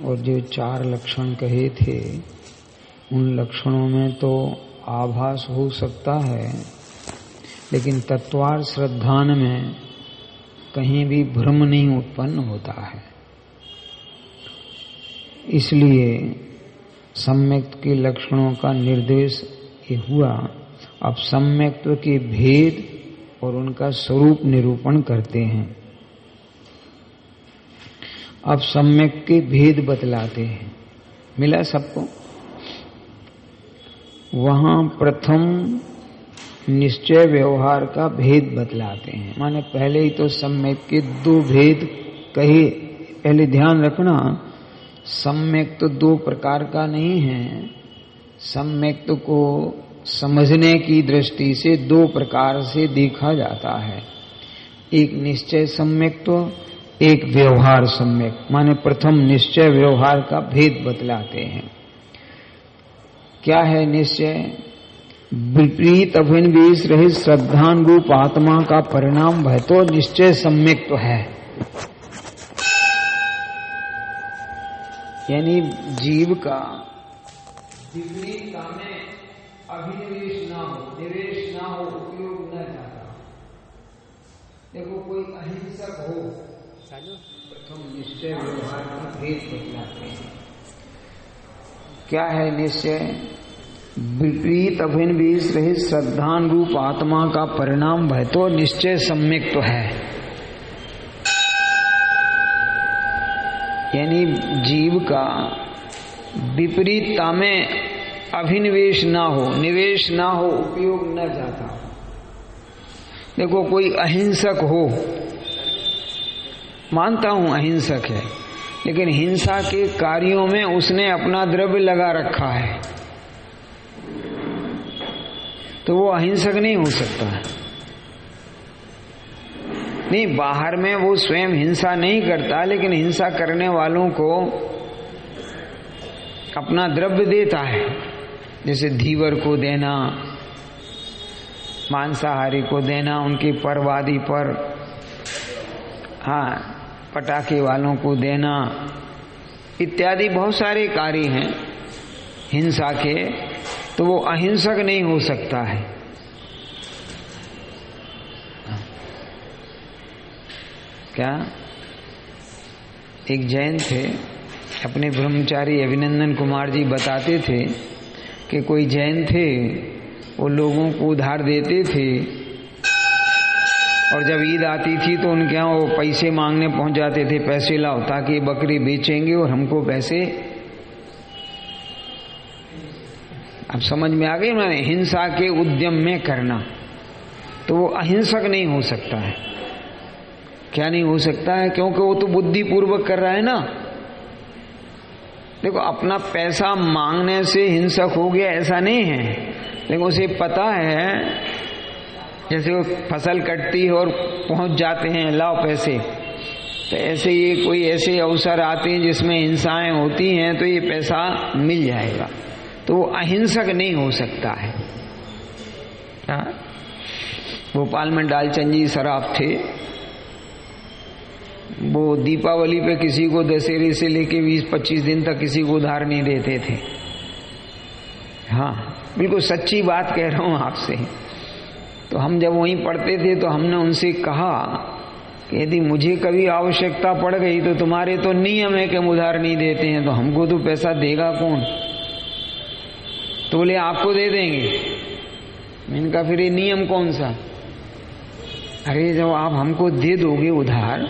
और जो 4 लक्षण कहे थे उन लक्षणों में तो आभास हो सकता है, लेकिन तत्वार्थ श्रद्धान में कहीं भी भ्रम नहीं उत्पन्न होता है। इसलिए सम्यक्त्व के लक्षणों का निर्देश ये हुआ। अब सम्यक्त्व के भेद और उनका स्वरूप निरूपण करते हैं। अब सम्यक के भेद बतलाते हैं। मिला सबको? वहां प्रथम निश्चय व्यवहार का भेद बतलाते हैं। माने पहले ही तो सम्यक के 2 भेद कहे। पहले ध्यान रखना, सम्यक तो 2 प्रकार का नहीं है। सम्यक को समझने की दृष्टि से 2 प्रकार से देखा जाता है। एक निश्चय सम्यक्त्व, एक व्यवहार सम्यक। माने प्रथम निश्चय व्यवहार का भेद बतलाते हैं। क्या है निश्चय? विपरीत अभिनिवेश रहित श्रद्धानुरूप आत्मा का परिणाम भय तो निश्चय सम्यक्त्व है। यानी जीव का विपरीतता में अभिनिवेश ना हो, निवेश ना हो, उपयोग न जाता। देखो कोई अहिंसक हो, प्रथम निश्चय व्यवहार का भेद बतलाते हैं। क्या है निश्चय? विपरीत अभिनिवेश रहित श्रद्धानुरूप आत्मा का परिणाम भय तो निश्चय सम्यक्त्व है। यानी जीव का विपरीतता में अभिनिवेश ना हो, निवेश ना हो, उपयोग न जाता। देखो कोई अहिंसक हो, मानता हूं अहिंसक है, लेकिन हिंसा के कार्यों में उसने अपना द्रव्य लगा रखा है, तो वो अहिंसक नहीं हो सकता है। नहीं, बाहर में वो स्वयं हिंसा नहीं करता, लेकिन हिंसा करने वालों को अपना द्रव्य देता है। जैसे धीवर को देना, मांसाहारी को देना, उनकी परवादी पर, हाँ, पटाखे वालों को देना इत्यादि बहुत सारे कार्य हैं हिंसा के, तो वो अहिंसक नहीं हो सकता है। क्या? एक जैन थे, अपने ब्रह्मचारी अभिनंदन कुमार जी बताते थे कि कोई जैन थे, वो लोगों को उधार देते थे और जब ईद आती थी तो उनके यहाँ वो पैसे मांगने पहुंच जाते थे, पैसे लाओ ताकि बकरी बेचेंगे और हमको पैसे। अब समझ में आ गई उन्होंने, हिंसा के उद्यम में करना, तो वो अहिंसक नहीं हो सकता है। क्या नहीं हो सकता है? क्योंकि वो तो बुद्धि पूर्वक कर रहा है ना। देखो अपना पैसा मांगने से हिंसक हो गया ऐसा नहीं है, लेकिन उसे पता है, जैसे वो फसल कटती है और पहुंच जाते हैं लाओ पैसे, तो ऐसे ये कोई ऐसे अवसर आते हैं जिसमें हिंसाएं होती हैं तो ये पैसा मिल जाएगा, तो वो अहिंसक नहीं हो सकता है। भोपाल में डालचंद जी सराफ थे, वो दीपावली पे किसी को दशहरे से लेके 20-25 दिन तक किसी को उधार नहीं देते थे। हाँ, बिल्कुल सच्ची बात कह रहा हूं आपसे। तो हम जब वहीं पढ़ते थे तो हमने उनसे कहा कि यदि मुझे कभी आवश्यकता पड़ गई तो तुम्हारे तो नियम है कि हम उधार नहीं देते हैं, तो हमको तो पैसा देगा कौन? तो बोले आपको दे देंगे। मैंने कहा फिर ये नियम कौन सा? अरे जब आप हमको दे दोगे उधार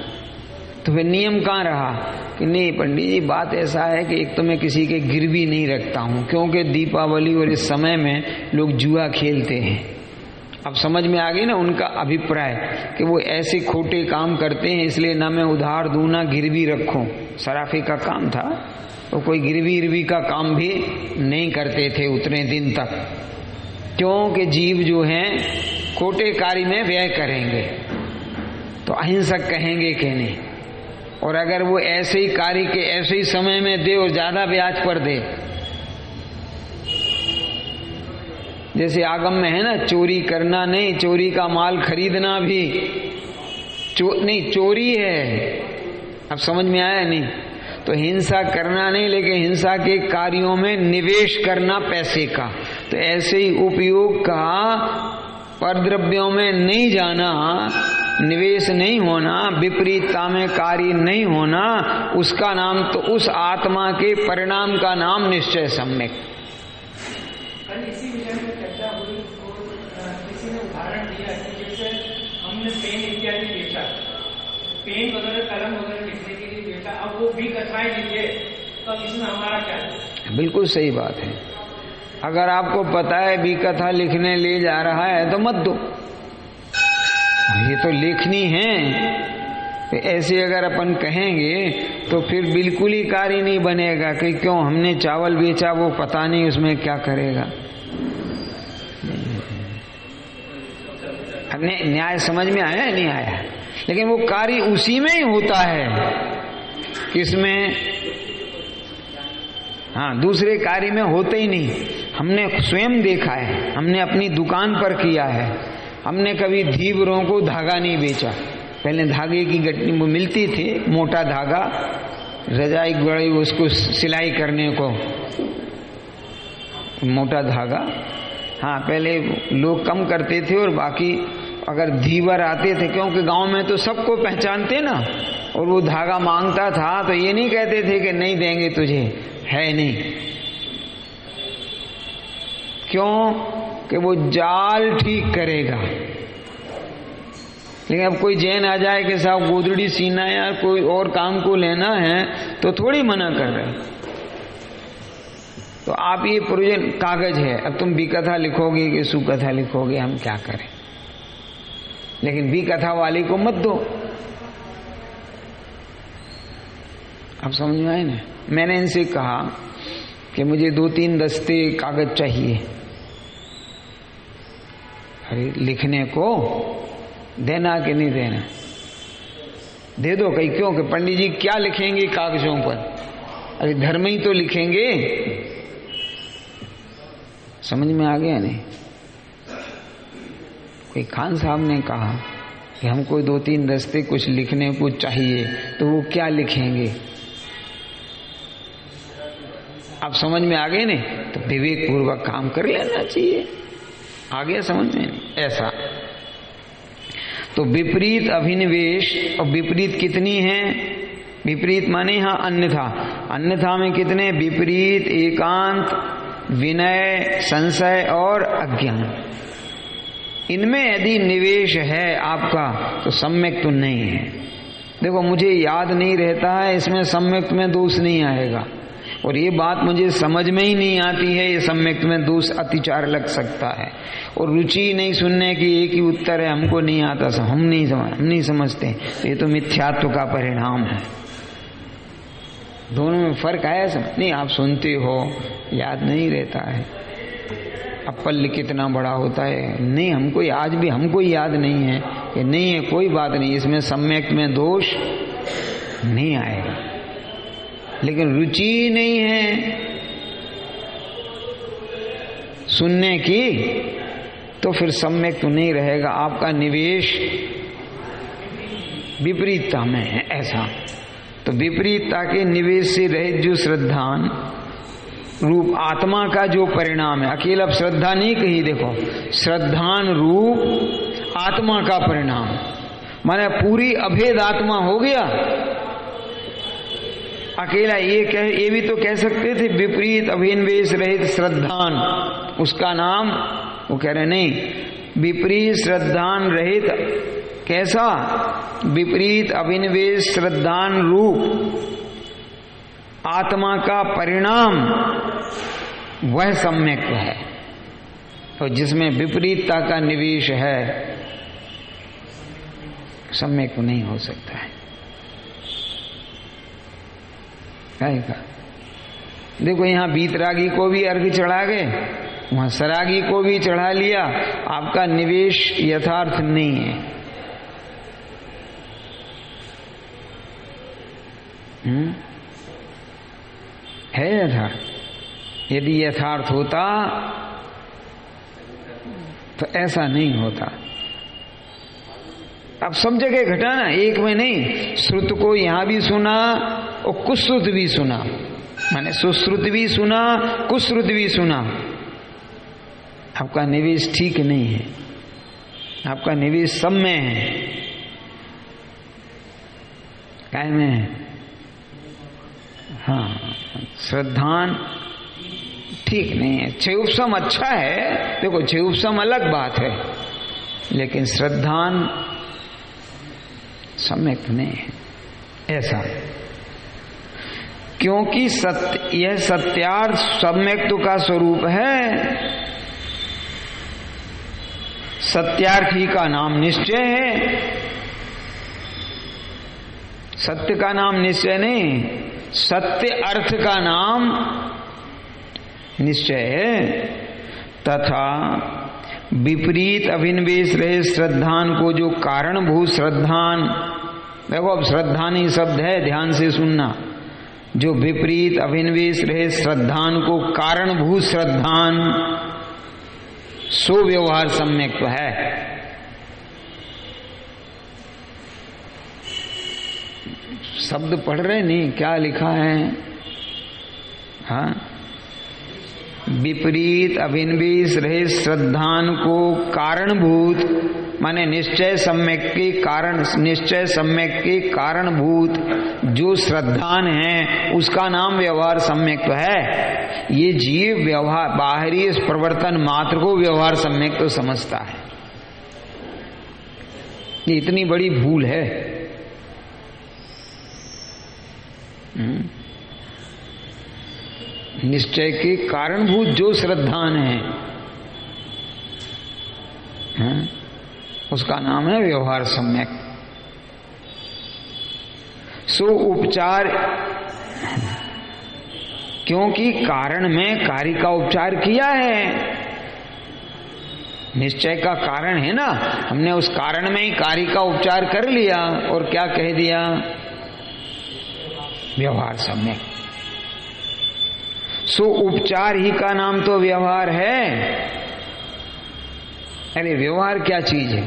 तो फिर नियम कहाँ रहा कि नहीं पंडित जी, बात ऐसा है कि एक तो मैं किसी के गिरवी नहीं रखता हूं, क्योंकि दीपावली और इस समय में लोग जुआ खेलते हैं। अब समझ में आ गई ना उनका अभिप्राय कि वो ऐसे खोटे काम करते हैं, इसलिए ना मैं उधार दूं ना गिरवी रखूं। सराफे का काम था, तो कोई गिरवी का काम भी नहीं करते थे उतने दिन तक, क्योंकि जीव जो हैं खोटे कार्य में व्यय करेंगे तो अहिंसक कहेंगे कि नहीं। और अगर वो ऐसे ही कार्य के ऐसे ही समय में दे और ज्यादा ब्याज पर दे, जैसे आगम में है ना, चोरी करना नहीं, चोरी का माल खरीदना भी नहीं, चोरी है। अब समझ में आया नहीं? तो हिंसा करना नहीं, लेकिन हिंसा के कार्यों में निवेश करना पैसे का। तो ऐसे ही उपयोग का परद्रव्यों में नहीं जाना, निवेश नहीं होना, विपरीतता में कार्य नहीं होना, उसका नाम, तो उस आत्मा के परिणाम का नाम निश्चय सम्यक। इसी विषय में चर्चा हुई तो किसी ने उदाहरण दिया कि जैसे हमने पेन इत्यादि बेचा, पेन वगैरह कलम वगैरह लिखने के लिए बेचा, अब वो भी कथाएं लिखे, तो इसमें हमारा क्या है? बिल्कुल सही बात है। अगर आपको पता है भी कथा लिखने ले जा रहा है तो मत दो, ये तो लिखनी है। तो ऐसे अगर अपन कहेंगे तो फिर बिल्कुल ही कार्य नहीं बनेगा कि क्यों हमने चावल बेचा, वो पता नहीं उसमें क्या करेगा। हमने न्याय समझ में आया है? नहीं आया, लेकिन वो कार्य उसी में ही होता है। किसमें? हाँ, दूसरे कार्य में होते ही नहीं। हमने स्वयं देखा है, हमने अपनी दुकान पर किया है। हमने कभी धीवरों को धागा नहीं बेचा। पहले धागे की गट्टी मिलती थी, मोटा धागा, रजाई गड़ाई उसको सिलाई करने को मोटा धागा। हाँ, पहले लोग कम करते थे और बाकी अगर धीवर आते थे, क्योंकि गांव में तो सबको पहचानते ना, और वो धागा मांगता था तो ये नहीं कहते थे कि नहीं देंगे तुझे, है नहीं। क्यों? कि वो जाल ठीक करेगा। लेकिन अब कोई जैन आ जाए कि साहब गोदड़ी सीना या कोई और काम को लेना है तो थोड़ी मना कर रहे। तो आप ये प्रोजेक्ट कागज है, अब तुम भी कथा लिखोगे कि सुकथा लिखोगे, हम क्या करें। लेकिन भी कथा वाली को मत दो। आप समझ में आए ना? मैंने इनसे कहा कि मुझे 2-3 दस्ते कागज चाहिए, अरे लिखने को, देना कि नहीं देना? दे दो। कहीं क्यों? कि पंडित जी क्या लिखेंगे कागजों पर? अरे धर्म ही तो लिखेंगे। समझ में आ गया नहीं? कोई खान साहब ने कहा कि हमको 2-3 दस्ते कुछ लिखने को चाहिए, तो वो क्या लिखेंगे? आप समझ में आ गए नहीं? तो विवेक पूर्वक काम कर लेना चाहिए। आ गया समझ में? ऐसा तो विपरीत अभिनिवेश, और विपरीत कितनी है? विपरीत माने यहां अन्यथा। अन्यथा में कितने? विपरीत, एकांत, विनय, संशय और अज्ञान। इनमें यदि निवेश है आपका तो सम्यक तो नहीं है। देखो, मुझे याद नहीं रहता है, इसमें सम्यक में दोष नहीं आएगा। और ये बात मुझे समझ में ही नहीं आती है, ये सम्यक में दोष अतिचार लग सकता है। और रुचि नहीं सुनने की एक ही उत्तर है, हमको नहीं आता, हम नहीं समझते। ये तो मिथ्यात्व का परिणाम है। दोनों में फर्क आया समझ? नहीं, आप सुनते हो, याद नहीं रहता है। अब पल्ल कितना बड़ा होता है, नहीं हमको आज भी हमको याद नहीं है कि नहीं है, कोई बात नहीं, इसमें सम्यक में दोष नहीं आएगा। लेकिन रुचि नहीं है सुनने की, तो फिर सम्यक तो नहीं रहेगा। आपका निवेश विपरीतता में है। ऐसा तो विपरीतता के निवेश से रहित जो श्रद्धान रूप आत्मा का जो परिणाम है, अकेला अब श्रद्धा नहीं कही, देखो श्रद्धान रूप आत्मा का परिणाम, माने पूरी अभेद आत्मा हो गया। अकेला ये भी तो कह सकते थे विपरीत अभिनिवेश रहित श्रद्धान, उसका नाम वो कह रहे नहीं, विपरीत श्रद्धान रहित। कैसा? विपरीत अभिनिवेश श्रद्धान रूप आत्मा का परिणाम, वह सम्यक है। तो जिसमें विपरीतता का निवेश है, सम्यक नहीं हो सकता है। का देखो, यहां बीतरागी को भी अर्घ चढ़ा गए, वहां सरागी को भी चढ़ा लिया। आपका निवेश यथार्थ नहीं है। है यथार्थ। यदि यथार्थ होता तो ऐसा नहीं होता। अब सब जगह घटाना, एक में नहीं। श्रुत को यहां भी सुना और कुश्रुत भी सुना, माने सुश्रुत भी सुना, कुश्रुत भी सुना। आपका निवेश ठीक नहीं है, आपका निवेश सब में है, काय में है? हाँ, श्रद्धान ठीक नहीं है। क्षयोपशम अच्छा है, देखो क्षयोपशम अलग बात है, लेकिन श्रद्धान सम्यक नहीं है ऐसा। क्योंकि यह सत्यार्थ सम्यक्त्व का स्वरूप है। सत्यार्थी का नाम निश्चय है, सत्य का नाम निश्चय नहीं, सत्य अर्थ का नाम निश्चय है। तथा विपरीत अभिनिवेश रहे श्रद्धान को जो कारणभूत श्रद्धान, देखो अब श्रद्धान ही शब्द है, ध्यान से सुनना, जो विपरीत अभिनिवेश रहे श्रद्धान को कारणभूत श्रद्धान सो व्यवहार सम्यक्त्व है। शब्द पढ़ रहे नहीं, क्या लिखा है? हाँ, विपरीत अभिनिवेश रहे श्रद्धान को कारणभूत माने निश्चय सम्यक के कारण, निश्चय सम्यक के कारणभूत जो श्रद्धान है उसका नाम व्यवहार सम्यक्त्व है। ये जीव व्यवहार बाहरी प्रवर्तन मात्र को व्यवहार सम्यक्त्व समझता है, ये इतनी बड़ी भूल है। निश्चय के कारणभूत जो श्रद्धान है उसका नाम है व्यवहार सम्यक। सो उपचार, क्योंकि कारण में कार्य का उपचार किया है, निश्चय का कारण है ना, हमने उस कारण में ही कार्य का उपचार कर लिया और क्या कह दिया? व्यवहार सम्यक। सो उपचार ही का नाम तो व्यवहार है। अरे व्यवहार क्या चीज है?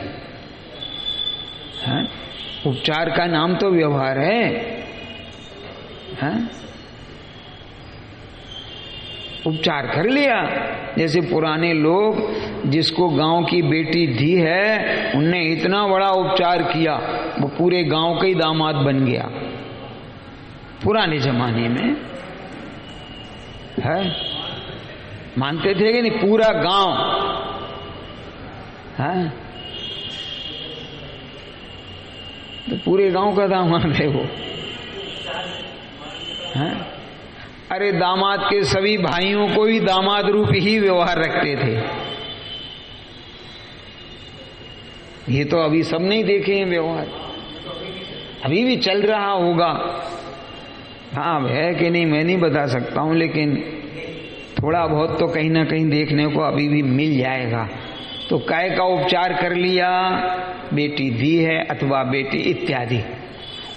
हाँ? उपचार का नाम तो व्यवहार है। हाँ? उपचार कर लिया, जैसे पुराने लोग जिसको गांव की बेटी दी है उनने इतना बड़ा उपचार किया, वो पूरे गांव का ही दामाद बन गया। पुराने जमाने में है, मानते थे कि नहीं? पूरा गांव है तो पूरे गांव का दामाद है वो है। अरे दामाद के सभी भाइयों को ही दामाद रूप ही व्यवहार रखते थे। ये तो अभी सब नहीं देखे हैं व्यवहार, अभी भी चल रहा होगा। हाँ है कि नहीं मैं नहीं बता सकता हूं, लेकिन थोड़ा बहुत तो कहीं ना कहीं देखने को अभी भी मिल जाएगा। तो काय का उपचार कर लिया? बेटी दी है अथवा बेटी इत्यादि।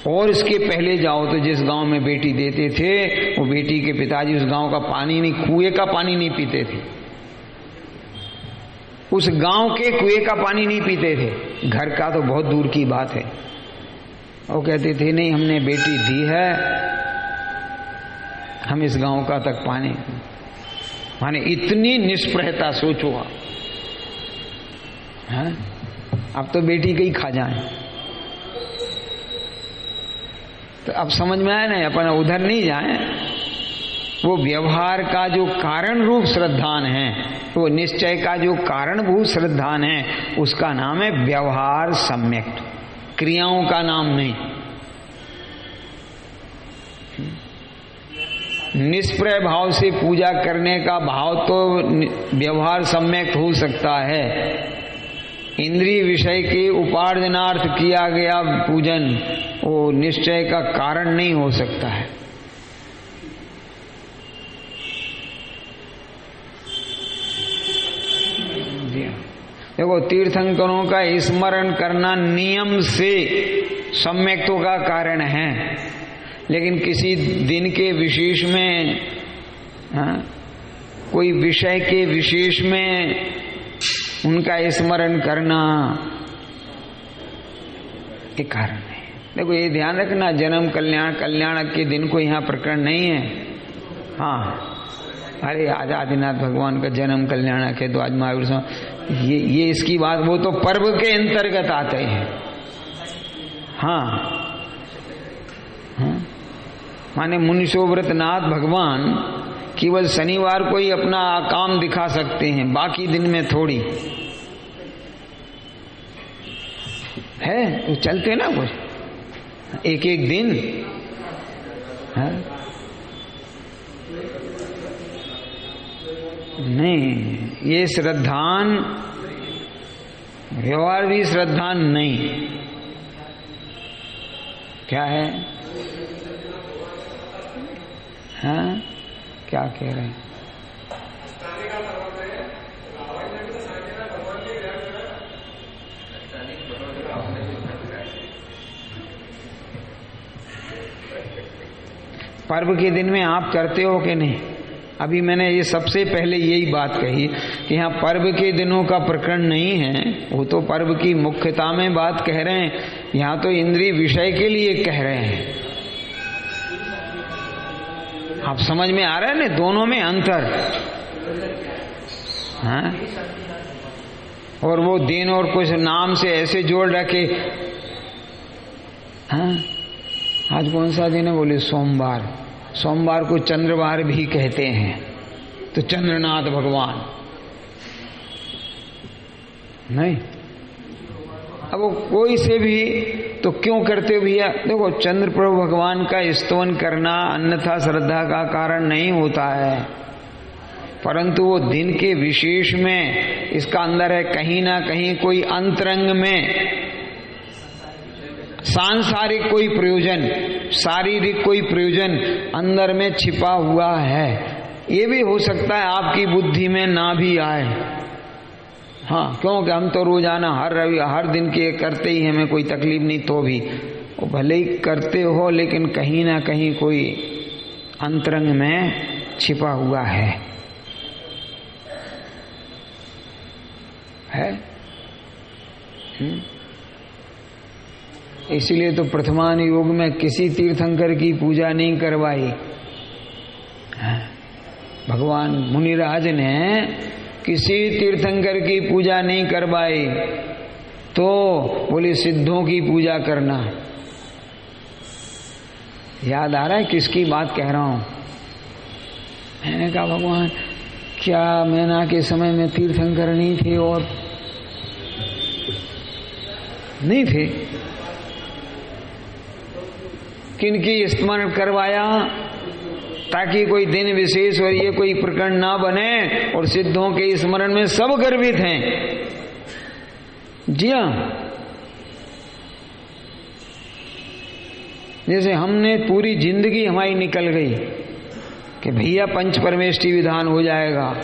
और इसके पहले जाओ तो जिस गांव में बेटी देते थे वो बेटी के पिताजी उस गांव का पानी नहीं, कुएं का पानी नहीं पीते थे, उस गांव के कुएं का पानी नहीं पीते थे, घर का तो बहुत दूर की बात है। वो कहते थे नहीं हमने बेटी दी है, हम इस गांव का तक पानी, माने इतनी निष्प्रहता सोचो आप। अब तो बेटी के ही खा जाए। तो अब समझ में आया ना, अपन उधर नहीं जाए। वो व्यवहार का जो कारण रूप श्रद्धान है, वो निश्चय का जो कारणभूत श्रद्धान है, उसका नाम है व्यवहार सम्यक, क्रियाओं का नाम नहीं। निष्प्रय भाव से पूजा करने का भाव तो व्यवहार सम्यक हो सकता है, इंद्रिय विषय के उपार्जनार्थ किया गया पूजन वो निश्चय का कारण नहीं हो सकता है। देखो तीर्थंकरों का स्मरण करना नियम से सम्यक्त्व का कारण है, लेकिन किसी दिन के विशेष में कोई विषय के विशेष में उनका स्मरण करना एक कारण है। देखो ये ध्यान रखना, जन्म कल्याण कल्याण के दिन को यहाँ प्रकरण नहीं है। हाँ, अरे आज आदिनाथ भगवान का जन्म कल्याण के तो आज महावीर ये इसकी बात, वो तो पर्व के अंतर्गत आते हैं। हाँ, हाँ, माने मुनिशोव्रत नाथ भगवान केवल शनिवार को ही अपना काम दिखा सकते हैं, बाकी दिन में थोड़ी है, वो चलते ना कुछ एक एक दिन है? नहीं, ये श्रद्धान व्यवहार भी श्रद्धान नहीं। क्या है? हाँ, क्या कह रहे हैं? पर्व के दिन में आप करते हो कि नहीं? अभी मैंने ये सबसे पहले यही बात कही कि यहाँ पर्व के दिनों का प्रकरण नहीं है, वो तो पर्व की मुख्यता में बात कह रहे हैं, यहाँ तो इंद्रिय विषय के लिए कह रहे हैं। आप समझ में आ रहा है ना दोनों में अंतर? हाँ? और वो दिन और कुछ नाम से ऐसे जोड़ रखे। हाँ? आज कौन सा दिन है? बोले सोमवार। सोमवार को चंद्रवार भी कहते हैं, तो चंद्रनाथ भगवान नहीं। अब वो कोई से भी तो क्यों करते हो भैया? देखो, चंद्र प्रभु भगवान का स्तवन करना अन्यथा श्रद्धा का कारण नहीं होता है, परंतु वो दिन के विशेष में इसका अंदर है कहीं ना कहीं कोई अंतरंग में सांसारिक कोई प्रयोजन, शारीरिक कोई प्रयोजन अंदर में छिपा हुआ है। ये भी हो सकता है आपकी बुद्धि में ना भी आए। हाँ, क्योंकि हम तो रोजाना हर दिन के करते ही, हमें कोई तकलीफ नहीं, तो भी वो भले ही करते हो, लेकिन कहीं ना कहीं कोई अंतरंग में छिपा हुआ है। इसीलिए तो प्रथमान योग में किसी तीर्थंकर की पूजा नहीं करवाई। भगवान मुनिराज ने किसी तीर्थंकर की पूजा नहीं करवाई, तो बोले सिद्धों की पूजा करना। याद आ रहा है किसकी बात कह रहा हूं? मैंने कहा भगवान, क्या मैना के समय में तीर्थंकर नहीं थे? और नहीं थे, किनकी स्मरण करवाया ताकि कोई दिन विशेष और ये कोई प्रकरण ना बने, और सिद्धों के स्मरण में सब गर्वित हैं। जी हाँ, जैसे हमने पूरी जिंदगी हमारी निकल गई कि भैया पंच परमेष्टि विधान हो जाएगा,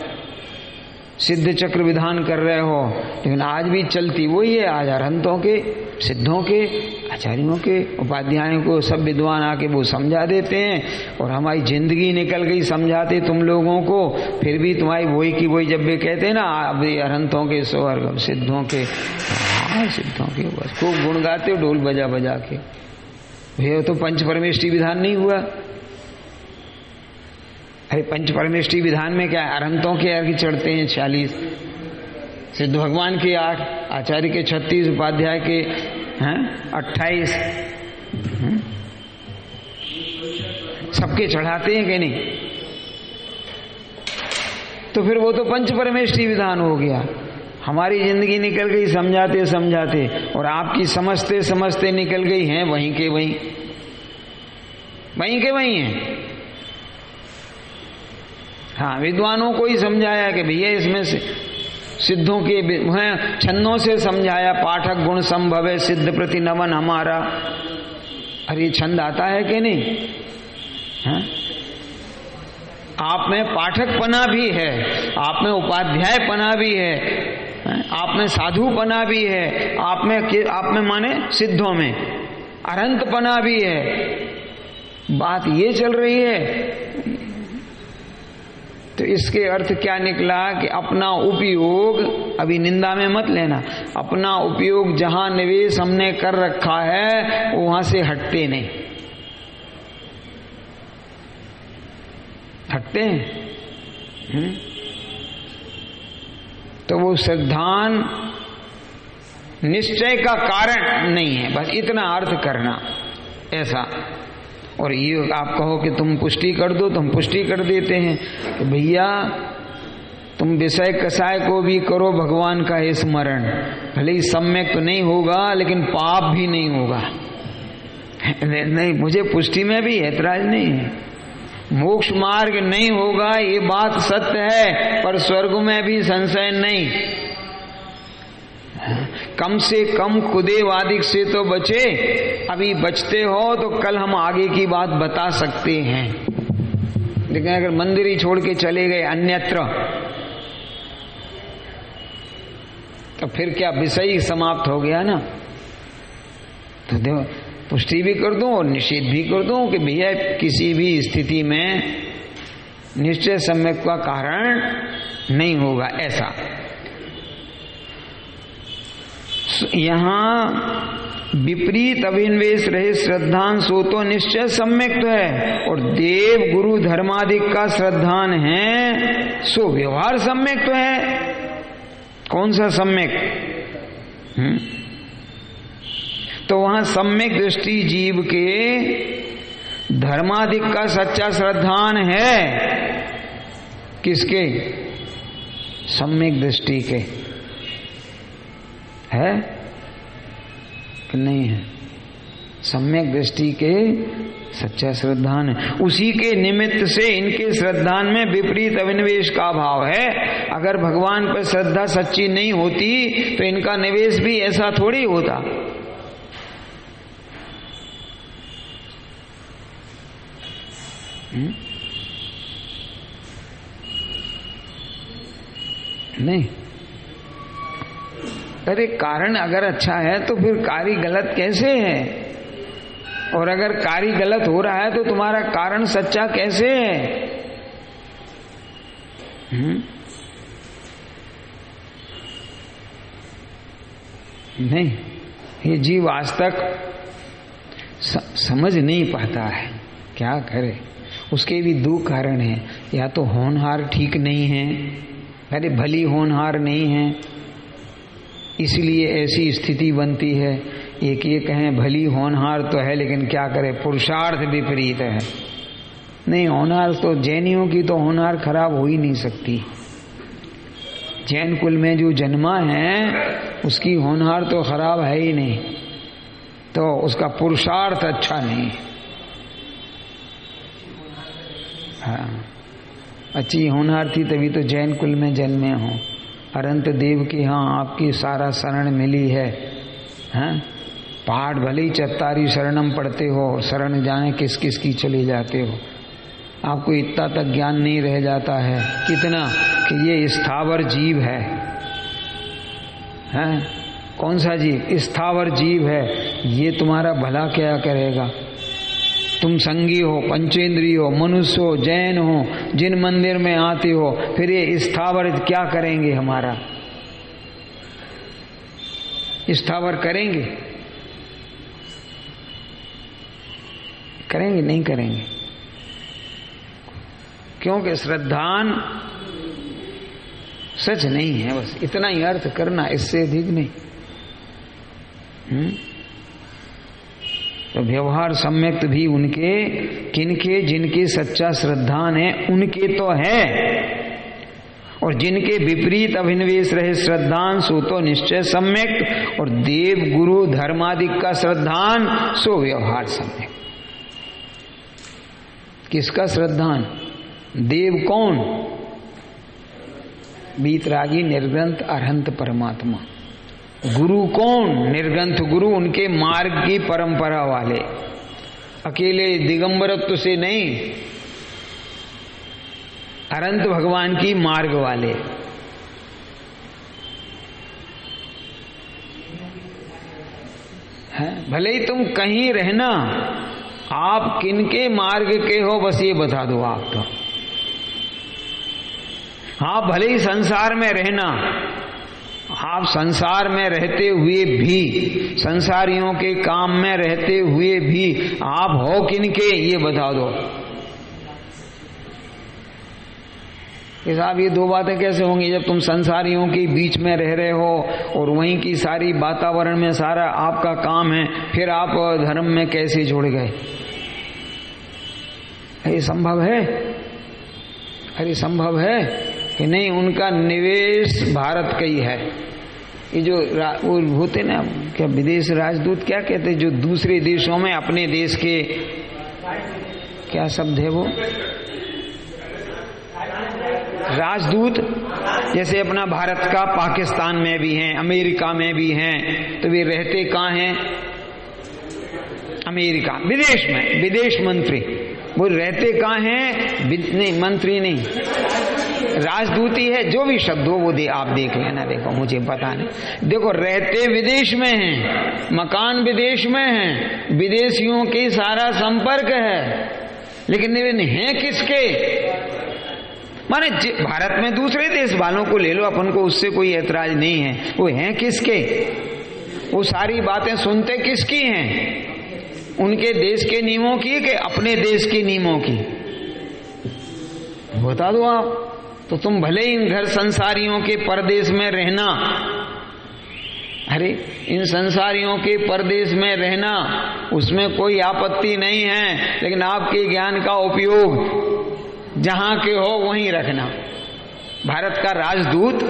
सिद्ध चक्र विधान कर रहे हो, लेकिन आज भी चलती वही है। आज अरहंतों के, सिद्धों के, आचार्यों के, उपाध्यायों को सब विद्वान आके वो समझा देते हैं, और हमारी जिंदगी निकल गई समझाते तुम लोगों को, फिर भी तुम्हारी वही की वही। जब वे कहते हैं ना अब अरहंतों के स्वर्ग, सिद्धों के, हाँ सिद्धों के, बस खूब गुण गाते हो ढोल बजा बजा के। भैया तो पंच परमेष्टि विधान नहीं हुआ। अरे पंच परमेष्टि विधान में क्या, अरहंतों के अर्घ्य चढ़ते हैं 40, सिद्ध भगवान के 8, आचार्य के 36, उपाध्याय के 28, सबके चढ़ाते हैं कि नहीं? तो फिर वो तो पंच परमेष्टि विधान हो गया। हमारी जिंदगी निकल गई समझाते समझाते, और आपकी समझते समझते निकल गई हैं वहीं के वहीं, वहीं के वहीं हैं। हाँ, विद्वानों को ही समझाया कि भैया इसमें से सिद्धों के छंदों से समझाया, पाठक गुण संभव सिद्ध प्रति नमन हमारा। अरे छंद आता है कि नहीं? हाँ? आप में पाठक पना भी है, आप में उपाध्याय पना भी है, आप में साधु पना भी है, आप में माने सिद्धों में अरंत पना भी है। बात ये चल रही है तो इसके अर्थ क्या निकला कि अपना उपयोग, अभी निंदा में मत लेना, अपना उपयोग जहां निवेश हमने कर रखा है वहां से हटते नहीं, हटते हैं। तो वो श्रद्धान निश्चय का कारण नहीं है, बस इतना अर्थ करना ऐसा। और ये आप कहो कि तुम पुष्टि कर दो तो हम पुष्टि कर देते हैं कि भैया तुम विषय कसाय को भी करो भगवान का स्मरण, भले ही सम्यक तो नहीं होगा लेकिन पाप भी नहीं होगा। नहीं, मुझे पुष्टि में भी ऐतराज नहीं है, मोक्ष मार्ग नहीं होगा ये बात सत्य है, पर स्वर्ग में भी संशय नहीं। कम से कम खुदेवादिक से तो बचे, अभी बचते हो तो कल हम आगे की बात बता सकते हैं। लेकिन अगर मंदिर ही छोड़ के चले गए अन्यत्र तो फिर क्या विषय ही समाप्त हो गया ना। तो देखो, पुष्टि भी कर दूं और निषेध भी कर दूं कि भैया किसी भी स्थिति में निश्चय सम्यक का कारण नहीं होगा ऐसा। यहां विपरीत अभिनिवेश रहे श्रद्धान सो तो निश्चय सम्यक तो है, और देव गुरु धर्मादिक का श्रद्धान है सो व्यवहार सम्यक तो है। कौन सा सम्यक? तो वहां सम्यक दृष्टि जीव के धर्मादिक का सच्चा श्रद्धान है, किसके? सम्यक दृष्टि के है कि नहीं है? सम्यक दृष्टि के सच्चा श्रद्धान है, उसी के निमित्त से इनके श्रद्धान में विपरीत अभिनिवेश का भाव है। अगर भगवान पर श्रद्धा सच्ची नहीं होती तो इनका निवेश भी ऐसा थोड़ी होता। नहीं, अरे कारण अगर अच्छा है तो फिर कार्य गलत कैसे है? और अगर कार्य गलत हो रहा है तो तुम्हारा कारण सच्चा कैसे है? नहीं, ये जीव आज तक समझ नहीं पाता है, क्या करे। उसके भी दो कारण हैं, या तो होनहार ठीक नहीं है, अरे भली होनहार नहीं है इसलिए ऐसी स्थिति बनती है। एक ये कहें भली होनहार तो है लेकिन क्या करे, पुरुषार्थ विपरीत है। नहीं, होनहार तो जैनियों की तो होनहार खराब हो ही नहीं सकती। जैन कुल में जो जन्मा है उसकी होनहार तो खराब है ही नहीं, तो उसका पुरुषार्थ अच्छा नहीं। हाँ, अच्छी होनहार थी तभी तो जैन कुल में जन्मे हों। अनंत देव की हाँ आपकी सारा शरण मिली है। हैं, पाठ भले ही 44 शरणम पढ़ते हो, शरण जाने किस किस की चले जाते हो, आपको इतना तक ज्ञान नहीं रह जाता है कितना कि ये स्थावर जीव है। हैं, कौन सा जीव? स्थावर जीव है। ये तुम्हारा भला क्या करेगा? तुम संगी हो, पंचेंद्रिय हो, मनुष्य हो, जैन हो, जिन मंदिर में आते हो, फिर ये स्थावर क्या करेंगे? हमारा स्थावर करेंगे? करेंगे? नहीं करेंगे, क्योंकि श्रद्धान सच नहीं है। बस इतना ही अर्थ करना, इससे अधिक नहीं। तो व्यवहार सम्यक भी उनके, किनके? जिनके सच्चा श्रद्धान है उनके तो है, और जिनके विपरीत अभिनिवेश रहे श्रद्धान सो तो निश्चय सम्यक, और देव गुरु धर्मादिक का श्रद्धान सो व्यवहार सम्यक। किसका श्रद्धान? देव कौन? बीतरागी निर्ग्रंथ अरहंत परमात्मा। गुरु कौन? निर्ग्रंथ गुरु, उनके मार्ग की परंपरा वाले, अकेले दिगंबरत्व से नहीं, अनंत भगवान की मार्ग वाले। है, भले ही तुम कहीं रहना, आप किनके मार्ग के हो बस ये बता दो आप। तो हाँ, भले ही संसार में रहना, आप संसार में रहते हुए भी, संसारियों के काम में रहते हुए भी आप हो किनके, ये बता दो कि साहब ये दो बातें कैसे होंगी जब तुम संसारियों के बीच में रह रहे हो और वहीं की सारी वातावरण में सारा आपका काम है, फिर आप धर्म में कैसे जुड़ गए? ये संभव है? अरे संभव है कि नहीं? उनका निवेश भारत का ही है। ये जो वो होते ना, क्या विदेश राजदूत क्या कहते, जो दूसरे देशों में अपने देश के, क्या शब्द है वो, राजदूत, जैसे अपना भारत का पाकिस्तान में भी हैं, अमेरिका में भी हैं, तो वे रहते कहाँ हैं? अमेरिका, विदेश में, विदेश मंत्री। वो रहते कहाँ हैं? नहीं, मंत्री नहीं, राजदूत ही है, जो भी शब्द हो वो आप देख लेना। देखो मुझे पता नहीं, देखो रहते विदेश में हैं, मकान विदेश में है, विदेशियों के सारा संपर्क है, लेकिन हैं किसके? माने भारत में दूसरे देश वालों को ले लो, अपन को उससे कोई ऐतराज नहीं है, वो हैं किसके? वो सारी बातें सुनते किसकी हैं? उनके देश के नियमों की कि अपने देश के नियमों की? बता दो आप। तो तुम भले इन घर संसारियों के परदेश में रहना, अरे इन संसारियों के परदेश में रहना उसमें कोई आपत्ति नहीं है, लेकिन आपके ज्ञान का उपयोग जहां के हो वहीं रखना। भारत का राजदूत,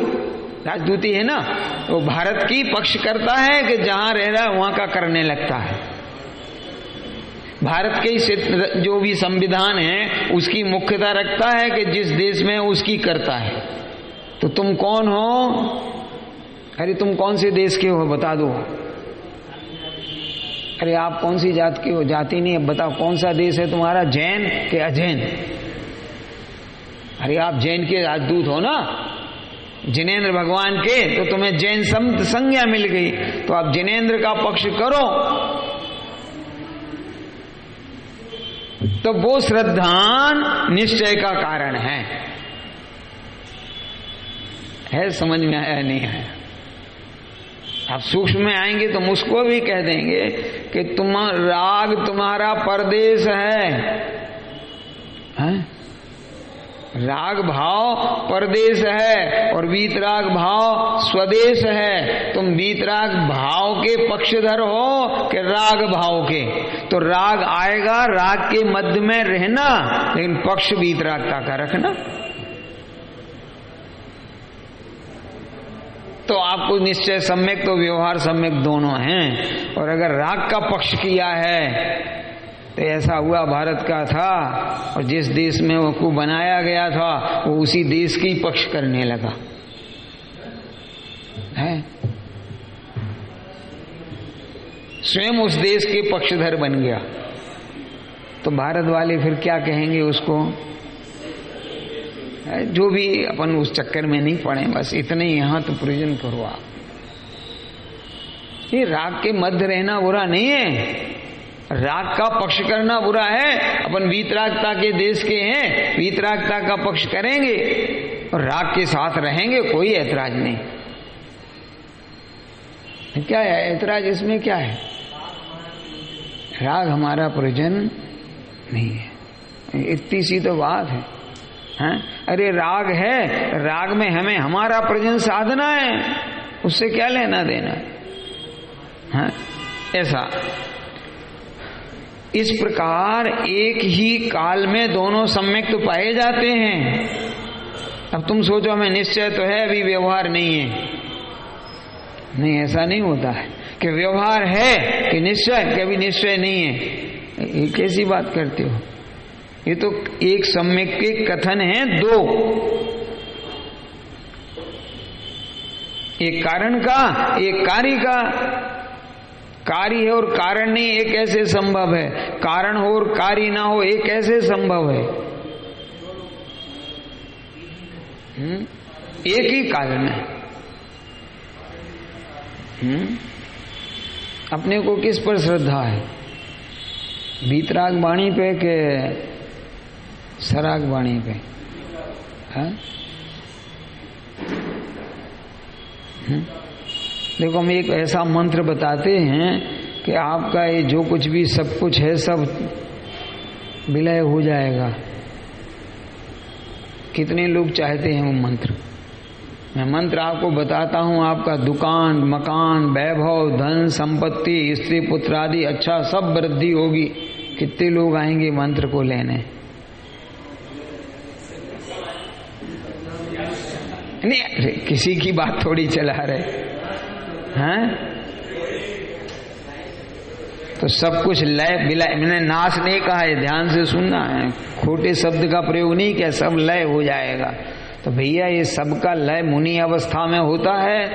राजदूती है ना, वो भारत की पक्ष करता है कि जहां रह रहा है वहां का करने लगता है। भारत के जो भी संविधान है उसकी मुख्यता रखता है कि जिस देश में उसकी करता है। तो तुम कौन हो? अरे तुम कौन से देश के हो बता दो। अरे आप कौन सी जात के हो? जाति नहीं, अब बताओ कौन सा देश है तुम्हारा, जैन के अजैन? अरे आप जैन के राजदूत हो ना, जिनेंद्र भगवान के, तो तुम्हें जैन संज्ञा मिल गई, तो आप जिनेंद्र का पक्ष करो। तो वो श्रद्धान निश्चय का कारण है। समझ में आया नहीं आया? आप सूक्ष्म में आएंगे तो मुझको भी कह देंगे कि राग तुम्हारा परदेश है? राग भाव परदेश है और वीतराग भाव स्वदेश है। तुम वीतराग भाव के पक्षधर हो कि राग भाव के? तो राग आएगा, राग के मध्य में रहना, लेकिन पक्ष वीतरागता का रखना। तो आपको निश्चय सम्यक तो व्यवहार सम्यक दोनों हैं। और अगर राग का पक्ष किया है तो ऐसा हुआ भारत का था, और जिस देश में वो बनाया गया था वो उसी देश की पक्ष करने लगा है, स्वयं उस देश के पक्षधर बन गया। तो भारत वाले फिर क्या कहेंगे उसको? जो भी, अपन उस चक्कर में नहीं पड़े, बस इतने यहां तो प्रयोजन करो आप। ये राग के मध्य रहना बुरा नहीं है, राग का पक्ष करना बुरा है। अपन वीतरागता के देश के हैं, वीतरागता का पक्ष करेंगे और राग के साथ रहेंगे, कोई ऐतराज नहीं। क्या है ऐतराज इसमें? क्या है? राग हमारा प्रयोजन नहीं है, इतनी सी तो बात है। हैं? अरे राग है, राग में हमें हमारा प्रयोजन साधना है, उससे क्या लेना देना है? ऐसा इस प्रकार एक ही काल में दोनों सम्यक तो पाए जाते हैं। अब तुम सोचो हमें निश्चय तो है, अभी व्यवहार नहीं है। नहीं, ऐसा नहीं होता है कि व्यवहार है कि निश्चय, कभी निश्चय नहीं है। ये कैसी बात करते हो? ये तो एक सम्यक के कथन है दो, एक कारण का, एक कार्य का। कार्य है और कारण नहीं, एक कैसे संभव है? कारण हो और कार्य ना हो, एक कैसे संभव है? एक ही कारण है। अपने को किस पर श्रद्धा है? वीतराग वाणी पे के सराग वाणी पे? देखो हम एक ऐसा मंत्र बताते हैं कि आपका ये जो कुछ भी सब कुछ है सब विलय हो जाएगा। कितने लोग चाहते हैं वो मंत्र। मैं मंत्र आपको बताता हूँ, आपका दुकान, मकान, वैभव, धन, संपत्ति, स्त्री पुत्र आदि अच्छा सब वृद्धि होगी। कितने लोग आएंगे मंत्र को लेने? नहीं, किसी की बात थोड़ी चला रहे हैं। तो सब कुछ लय विलय, मैंने नाश नहीं कहा है, ध्यान से सुनना है, खोटे शब्द का प्रयोग नहीं किया। सब लय हो जाएगा। तो भैया ये सबका लय मुनि अवस्था में होता है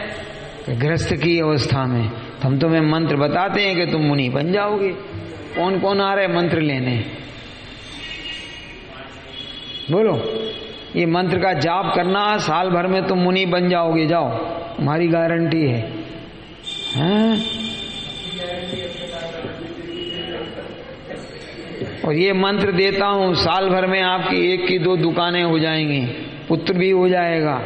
कि गृहस्थ की अवस्था में? तो हम तुम्हें मंत्र बताते हैं कि तुम मुनि बन जाओगे। कौन कौन आ रहे मंत्र लेने? बोलो। ये मंत्र का जाप करना, साल भर में तुम मुनि बन जाओगे। जाओ, हमारी गारंटी है। हाँ? और ये मंत्र देता हूं, साल भर में आपकी 1 की 2 दुकानें हो जाएंगी, पुत्र भी हो जाएगा,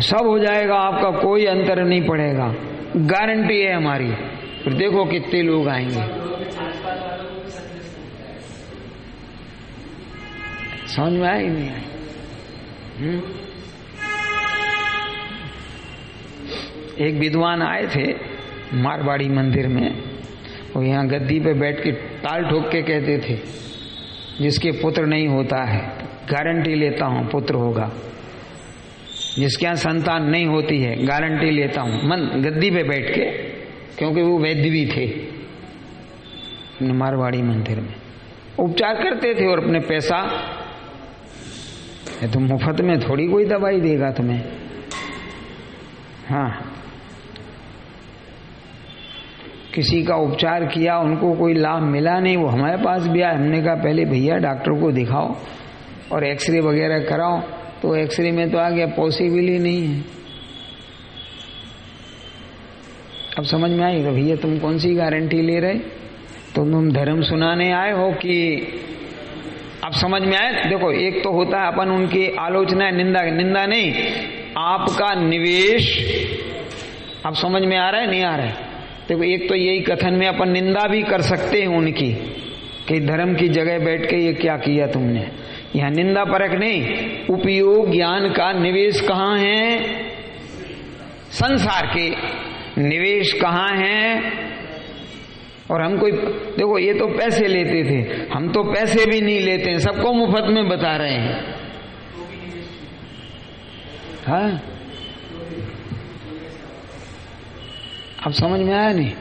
सब हो जाएगा, आपका कोई अंतर नहीं पड़ेगा। गारंटी है हमारी। फिर देखो कितने लोग आएंगे। समझ में आया ही नहीं आया? एक विद्वान आए थे मारवाड़ी मंदिर में, वो यहाँ गद्दी पे बैठ के ताल ठोक के कहते थे, जिसके पुत्र नहीं होता है गारंटी लेता हूं पुत्र होगा, जिसके यहाँ संतान नहीं होती है गारंटी लेता हूं। गद्दी पे बैठ के, क्योंकि वो वैद्य भी थे मारवाड़ी मंदिर में, उपचार करते थे और अपने पैसा, तो मुफ्त में थोड़ी कोई दवाई देगा तुम्हें। हाँ, किसी का उपचार किया, उनको कोई लाभ मिला नहीं, वो हमारे पास भी आए। हमने कहा पहले भैया डॉक्टर को दिखाओ और एक्सरे वगैरह कराओ। तो एक्सरे में तो आ गया पॉसिबल ही नहीं है। अब समझ में आएगा भैया तुम कौन सी गारंटी ले रहे? तो तुम धर्म सुनाने आए हो कि? अब समझ में आए? देखो, एक तो होता है अपन उनकी आलोचना, निंदा। निंदा नहीं, आपका निवेश। अब समझ में आ रहा है नहीं आ रहा है? देखो, एक तो यही कथन में अपन निंदा भी कर सकते हैं उनकी कि धर्म की जगह बैठ के ये क्या किया तुमने। यहाँ निंदा परक नहीं, उपयोग ज्ञान का निवेश कहाँ है? संसार के निवेश कहाँ है? और हम कोई, देखो ये तो पैसे लेते थे, हम तो पैसे भी नहीं लेते हैं, सबको मुफ्त में बता रहे हैं। हाँ, अब समझ में आया नहीं?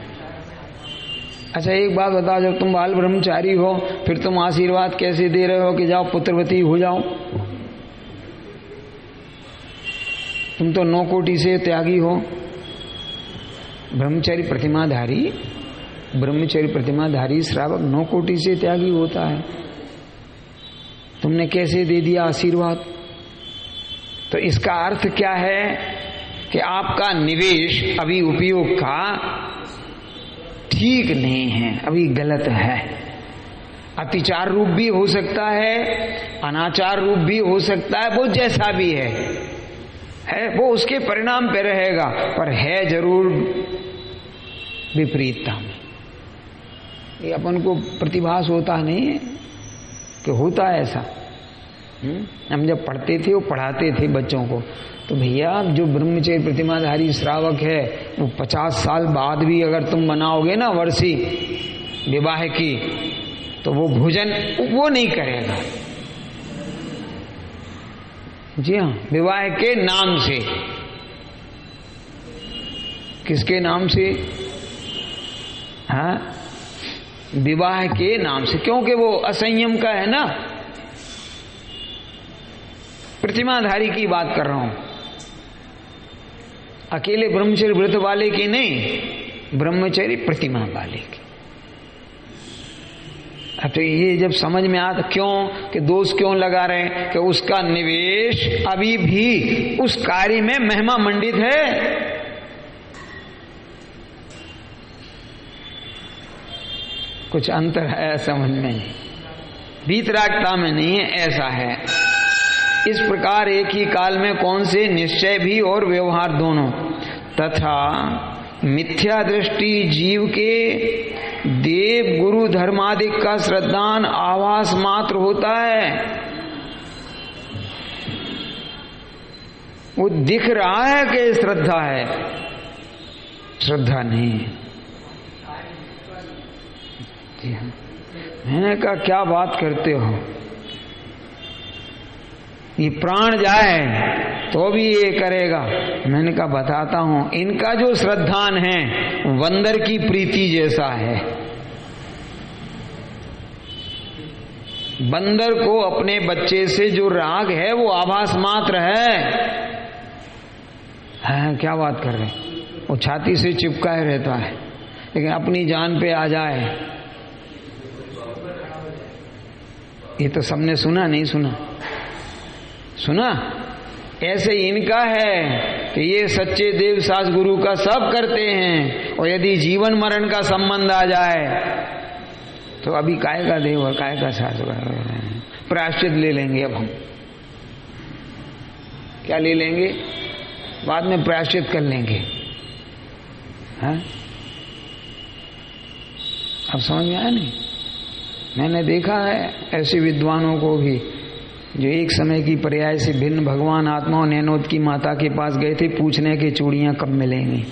अच्छा एक बात बताओ, जब तुम बाल ब्रह्मचारी हो फिर तुम आशीर्वाद कैसे दे रहे हो कि जाओ पुत्रवती हो जाओ? तुम तो 9 कोटि से त्यागी हो। ब्रह्मचर्य प्रतिमाधारी श्रावक 9 कोटि से त्यागी होता है। तुमने कैसे दे दिया आशीर्वाद? तो इसका अर्थ क्या है कि आपका निवेश अभी उपयोग का ठीक नहीं है, अभी गलत है। अतिचार रूप भी हो सकता है, अनाचार रूप भी हो सकता है, वो जैसा भी है वो उसके परिणाम पे रहेगा, पर है जरूर विपरीतता में। ये अपन को प्रतिभास होता नहीं है कि होता है ऐसा। हम जब पढ़ते थे, वो पढ़ाते थे बच्चों को, तो भैया जो ब्रह्मचर्य प्रतिमाधारी श्रावक है वो 50 साल बाद भी अगर तुम बनाओगे ना वर्षी विवाह की, तो वो भोजन वो नहीं करेगा। जी हाँ, विवाह के नाम से। किसके नाम से? हाँ, विवाह के नाम से, क्योंकि वो असंयम का है ना। प्रतिमाधारी की बात कर रहा हूं, अकेले ब्रह्मचर्य व्रत वाले की नहीं, ब्रह्मचर्य प्रतिमा वाले की। अब तो ये जब समझ में आता, क्यों कि दोष क्यों लगा रहे हैं कि उसका निवेश अभी भी उस कार्य में महिमा मंडित है। कुछ अंतर है समझ में नहीं, वीतरागता में नहीं है, ऐसा है। इस प्रकार एक ही काल में कौन से निश्चय भी और व्यवहार दोनों। तथा मिथ्या दृष्टि जीव के देव गुरु धर्मादिक का श्रद्धान आभास मात्र होता है। वो दिख रहा है कि श्रद्धा है, श्रद्धा नहीं है। मैंने कहा क्या बात करते हो, ये प्राण जाए तो भी ये करेगा। मैंने कहा बताता हूं, इनका जो श्रद्धान है बंदर की प्रीति जैसा है। बंदर को अपने बच्चे से जो राग है वो आभास मात्र है। क्या बात कर रहे, वो छाती से चिपकाए रहता है, लेकिन अपनी जान पे आ जाए। ये तो सबने सुना, नहीं सुना? सुना? ऐसे इनका है कि ये सच्चे देव सास गुरु का सब करते हैं, और यदि जीवन मरण का संबंध आ जाए तो अभी काय का देव और काय का सास, प्रायश्चित ले लेंगे। अब हम क्या ले लेंगे? बाद में प्रायश्चित कर लेंगे। हाँ, अब समझ में आया नहीं? मैंने देखा है ऐसे विद्वानों को भी जो एक समय की पर्याय से भिन्न भगवान आत्मा और नैनोद की माता के पास गए थे पूछने की चूड़ियां कब मिलेंगी,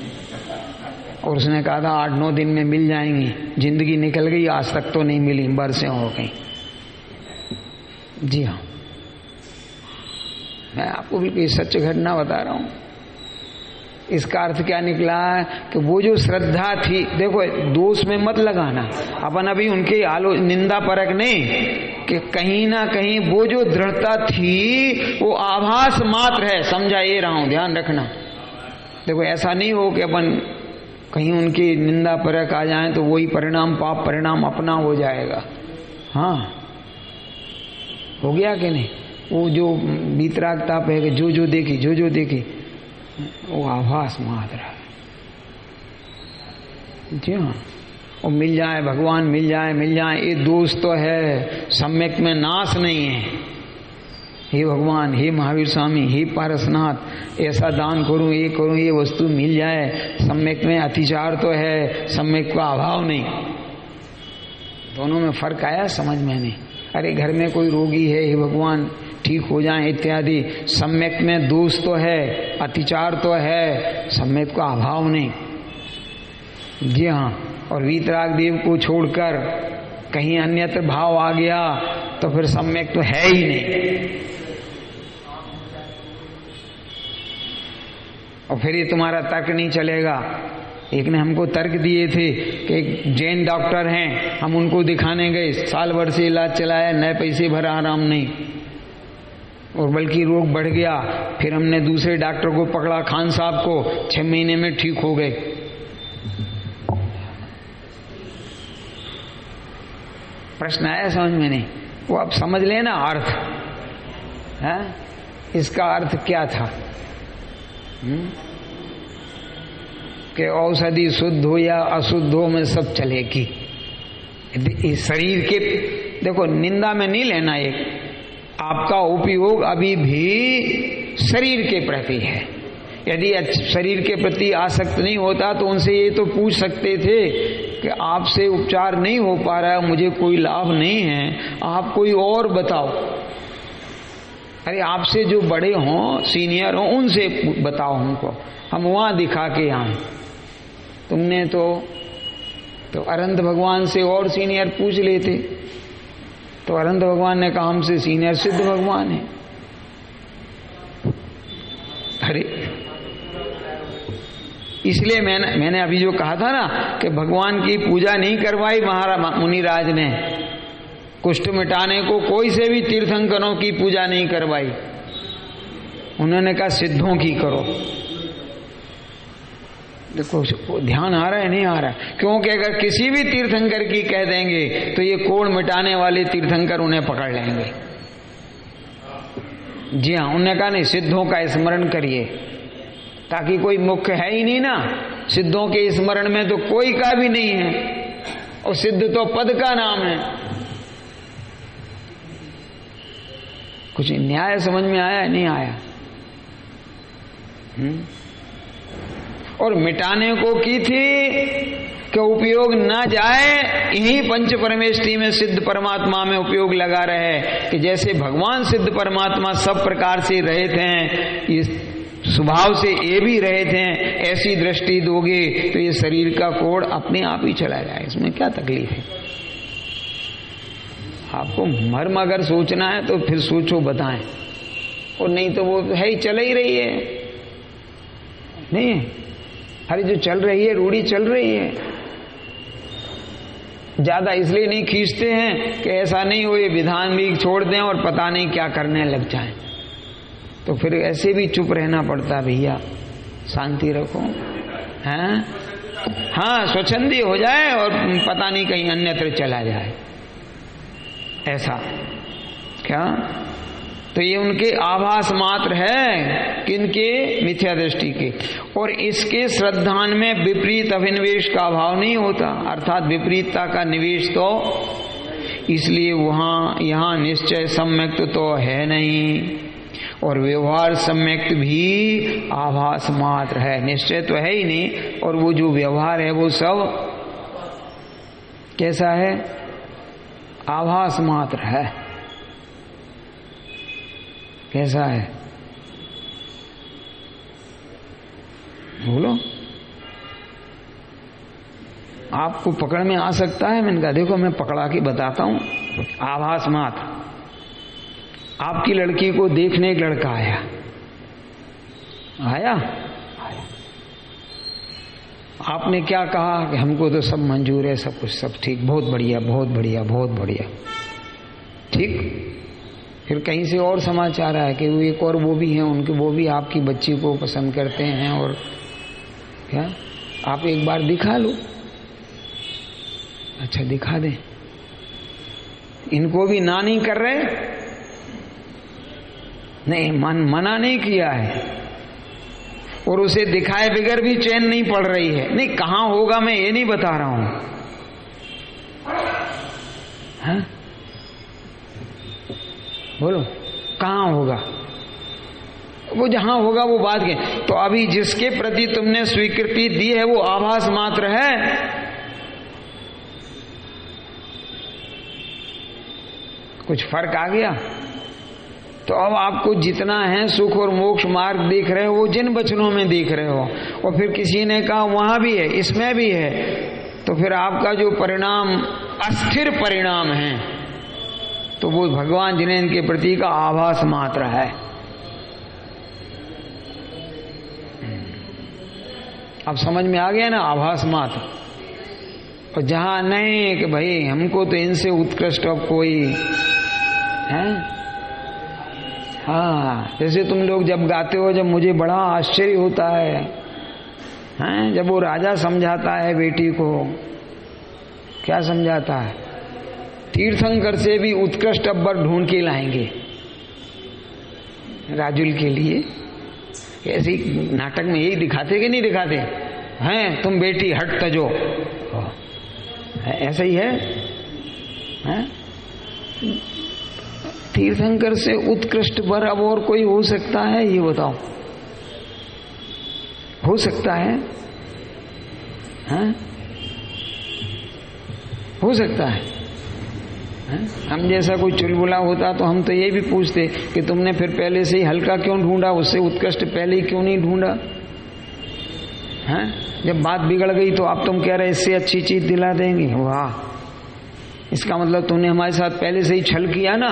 और उसने कहा था 8-9 दिन में मिल जाएंगी। जिंदगी निकल गई, आज तक तो नहीं मिली, बरसें हो गई। जी हाँ, मैं आपको बिल्कुल सच घटना बता रहा हूं। इसका अर्थ क्या निकला कि वो जो श्रद्धा थी, देखो दोष में मत लगाना, अपन अभी उनके निंदा परक नहीं, कि कहीं ना कहीं वो जो दृढ़ता थी वो आभास मात्र है। समझा ये रहा हूं, ध्यान रखना। देखो ऐसा नहीं हो कि अपन कहीं उनकी निंदा परक आ जाए तो वही परिणाम, पाप परिणाम अपना हो जाएगा। हाँ, हो गया कि नहीं? वो जो बीतरागता पे है, जो देखी वो आभास मात्र है। जी हाँ, वो मिल जाए, भगवान मिल जाए, ये दोष तो है, सम्यक में नाश नहीं है। हे भगवान, हे महावीर स्वामी, हे पारसनाथ, ऐसा दान करूं, ये वस्तु मिल जाए, सम्यक में अतिचार तो है, सम्यक का अभाव नहीं। दोनों में फर्क आया? समझ में नहीं? अरे घर में कोई रोगी है, हे भगवान ठीक हो जाए इत्यादि, सम्यक में दोष तो है, अतिचार तो है, सम्यक का अभाव नहीं। जी हाँ, और वीतराग देव को छोड़कर कहीं अन्यत्र भाव आ गया तो फिर सम्यक तो है ही नहीं। और फिर ये तुम्हारा तर्क नहीं चलेगा। एक ने हमको तर्क दिए थे कि एक जैन डॉक्टर हैं, हम उनको दिखाने गए, साल भर से इलाज चलाया, नए पैसे भरा, आराम नहीं, और बल्कि रोग बढ़ गया। फिर हमने दूसरे डॉक्टर को पकड़ा, खान साहब को, 6 महीने में ठीक हो गए। प्रश्न आया समझ में नहीं? वो आप समझ लेना अर्थ है, इसका अर्थ क्या था कि औषधि शुद्ध हो या अशुद्ध हो में सब चलेगी। इस शरीर के, देखो निंदा में नहीं लेना, एक आपका उपयोग अभी भी शरीर के प्रति है। यदि शरीर के प्रति आसक्त नहीं होता तो उनसे ये तो पूछ सकते थे कि आपसे उपचार नहीं हो पा रहा है, मुझे कोई लाभ नहीं है, आप कोई और बताओ। अरे आपसे जो बड़े हों, सीनियर हों, उनसे बताओ हमको, हम वहां दिखा के आए। तुमने तो अरंत भगवान से और सीनियर पूछ लेते, तो अरंत भगवान ने कहा हमसे सीनियर सिद्ध भगवान है। अरे इसलिए मैंने अभी जो कहा था ना कि भगवान की पूजा नहीं करवाई महाराज मुनिराज ने, कुष्ठ मिटाने को कोई से भी तीर्थंकरों की पूजा नहीं करवाई, उन्होंने कहा सिद्धों की करो। देखो ध्यान आ रहा है नहीं आ रहा है? क्योंकि अगर किसी भी तीर्थंकर की कह देंगे तो ये कोढ़ मिटाने वाले तीर्थंकर उन्हें पकड़ लेंगे। जी हाँ, उन्होंने कहा नहीं, सिद्धों का स्मरण करिए, ताकि कोई मुख्य है ही नहीं ना, सिद्धों के स्मरण में तो कोई का भी नहीं है, और सिद्ध तो पद का नाम है। कुछ न्याय समझ में आया नहीं आया? और मिटाने को की थी कि उपयोग ना जाए, यही पंच परमेष्टि में सिद्ध परमात्मा में उपयोग लगा रहे कि जैसे भगवान सिद्ध परमात्मा सब प्रकार से रहे थे, इस स्वभाव से ये भी रहे थे, ऐसी दृष्टि दोगे तो ये शरीर का कोड़ अपने आप ही चला जाए, इसमें क्या तकलीफ है। आपको मर्म अगर सोचना है तो फिर सोचो, बताएं, और नहीं तो वो है ही, चल ही रही है। नहीं, अरे जो चल रही है रूढ़ी चल रही है। ज्यादा इसलिए नहीं खींचते हैं कि ऐसा नहीं हो, ये विधान भी छोड़ दें और पता नहीं क्या करने लग जाएं, तो फिर ऐसे भी चुप रहना पड़ता। भैया शांति रखो, हैं? हाँ, स्वच्छंदी हो जाए और पता नहीं कहीं अन्यत्र चला जाए, ऐसा क्या? तो ये उनके आभास मात्र है, किनके? मिथ्या दृष्टि के। और इसके श्रद्धान में विपरीत अभिनिवेश का अभाव नहीं होता, अर्थात विपरीतता का निवेश तो, इसलिए यहाँ निश्चय सम्यक्त तो है नहीं और व्यवहार सम्यक्त भी आभास मात्र है। निश्चय तो है ही नहीं, और वो जो व्यवहार है वो सब कैसा है? आभास मात्र है। कैसा है? बोलो, आपको पकड़ में आ सकता है? मैंने कहा देखो मैं पकड़ा के बताता हूं। आभास मात्र। आपकी लड़की को देखने एक लड़का आया, आपने क्या कहा कि हमको तो सब मंजूर है, सब कुछ सब ठीक, बहुत बढ़िया बहुत बढ़िया बहुत बढ़िया, ठीक। फिर कहीं से और समाचार आया कि वो एक और वो भी हैं, उनके वो भी आपकी बच्ची को पसंद करते हैं, और क्या आप एक बार दिखा लो। अच्छा दिखा दें, इनको भी ना नहीं कर रहे, नहीं मना नहीं किया है, और उसे दिखाए बगैर भी चैन नहीं पड़ रही है। नहीं, कहां होगा मैं ये नहीं बता रहा हूं, हाँ? बोलो कहां होगा? वो जहां होगा वो बात के। तो अभी जिसके प्रति तुमने स्वीकृति दी है वो आभास मात्र है। कुछ फर्क आ गया? तो अब आपको जितना है सुख और मोक्ष मार्ग देख रहे हो वो जिन वचनों में देख रहे हो, और फिर किसी ने कहा वहां भी है इसमें भी है, तो फिर आपका जो परिणाम अस्थिर परिणाम है तो वो भगवान जिन्हें इनके प्रति का आभास मात्र है। अब समझ में आ गया ना, आभास मात्र। और जहां नहीं कि भाई हमको तो इनसे उत्कृष्ट अब कोई है। हाँ, जैसे तुम लोग जब गाते हो, जब मुझे बड़ा आश्चर्य होता है, हैं? जब वो राजा समझाता है बेटी को, क्या समझाता है? तीर्थंकर से भी उत्कृष्ट अब्बर ढूंढ के लाएंगे राजुल के लिए। ऐसे नाटक में यही दिखाते कि नहीं दिखाते हैं? तुम बेटी हट तजो, ऐसा ही है, हैं? तीर्थंकर से उत्कृष्ट वर अब और कोई हो सकता है? ये बताओ, हो सकता है? हैं? हो सकता है? हम जैसा कोई चुलबुला होता तो हम तो ये भी पूछते कि तुमने फिर पहले से ही हल्का क्यों ढूंढा, उससे उत्कृष्ट पहले ही क्यों नहीं ढूंढा? हैं? जब बात बिगड़ गई तो आप तुम कह रहे इससे अच्छी चीज दिला देंगे। वाह, इसका मतलब तुमने हमारे साथ पहले से ही छल किया ना?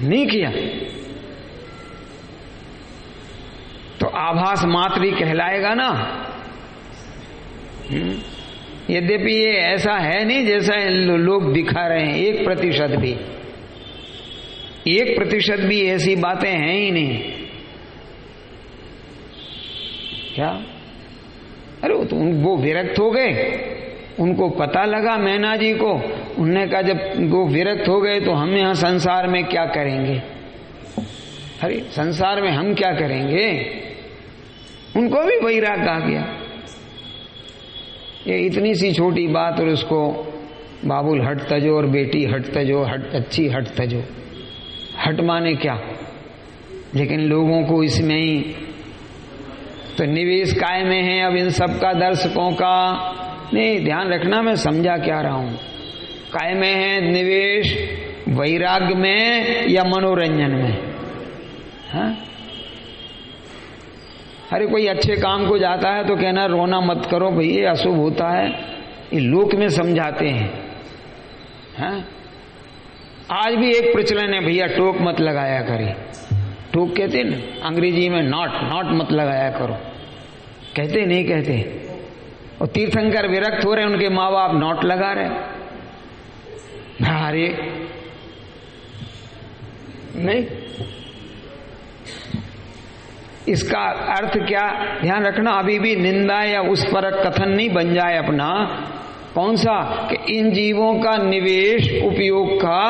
नहीं किया तो आभास मात्र ही कहलाएगा ना। यद्यपि ये ऐसा है नहीं जैसा लोग दिखा रहे हैं, 1% भी, 1% भी ऐसी बातें हैं ही नहीं। क्या? अरे वो विरक्त हो गए, उनको पता लगा मैना जी को, उनने कहा जब वो विरक्त हो गए तो हम यहां संसार में क्या करेंगे? अरे संसार में हम क्या करेंगे? उनको भी वैराग आ गया। ये इतनी सी छोटी बात, और उसको बाबुल हट तजो और बेटी हट तजो, हट अच्छी हट तजो। हट माने क्या? लेकिन लोगों को इसमें ही तो निवेश काय में है अब इन सब का दर्शकों का? नहीं, ध्यान रखना, मैं समझा क्या रहा हूं। काय में है निवेश? वैराग्य में या मनोरंजन में? हाँ? अरे कोई अच्छे काम को जाता है तो कहना रोना मत करो भैया, अशुभ होता है, ये लोक में समझाते हैं। हाँ? आज भी एक प्रचलन है भैया, टोक मत लगाया करे। टोक कहते ना अंग्रेजी में, नॉट मत लगाया करो। कहते नहीं कहते? और तीर्थंकर विरक्त हो रहे, उनके माँ बाप नॉट लगा रहे। अरे नहीं, इसका अर्थ क्या? ध्यान रखना, अभी भी निंदा या उस पर कथन नहीं बन जाए अपना। कौन सा? कि इन जीवों का निवेश उपयोग का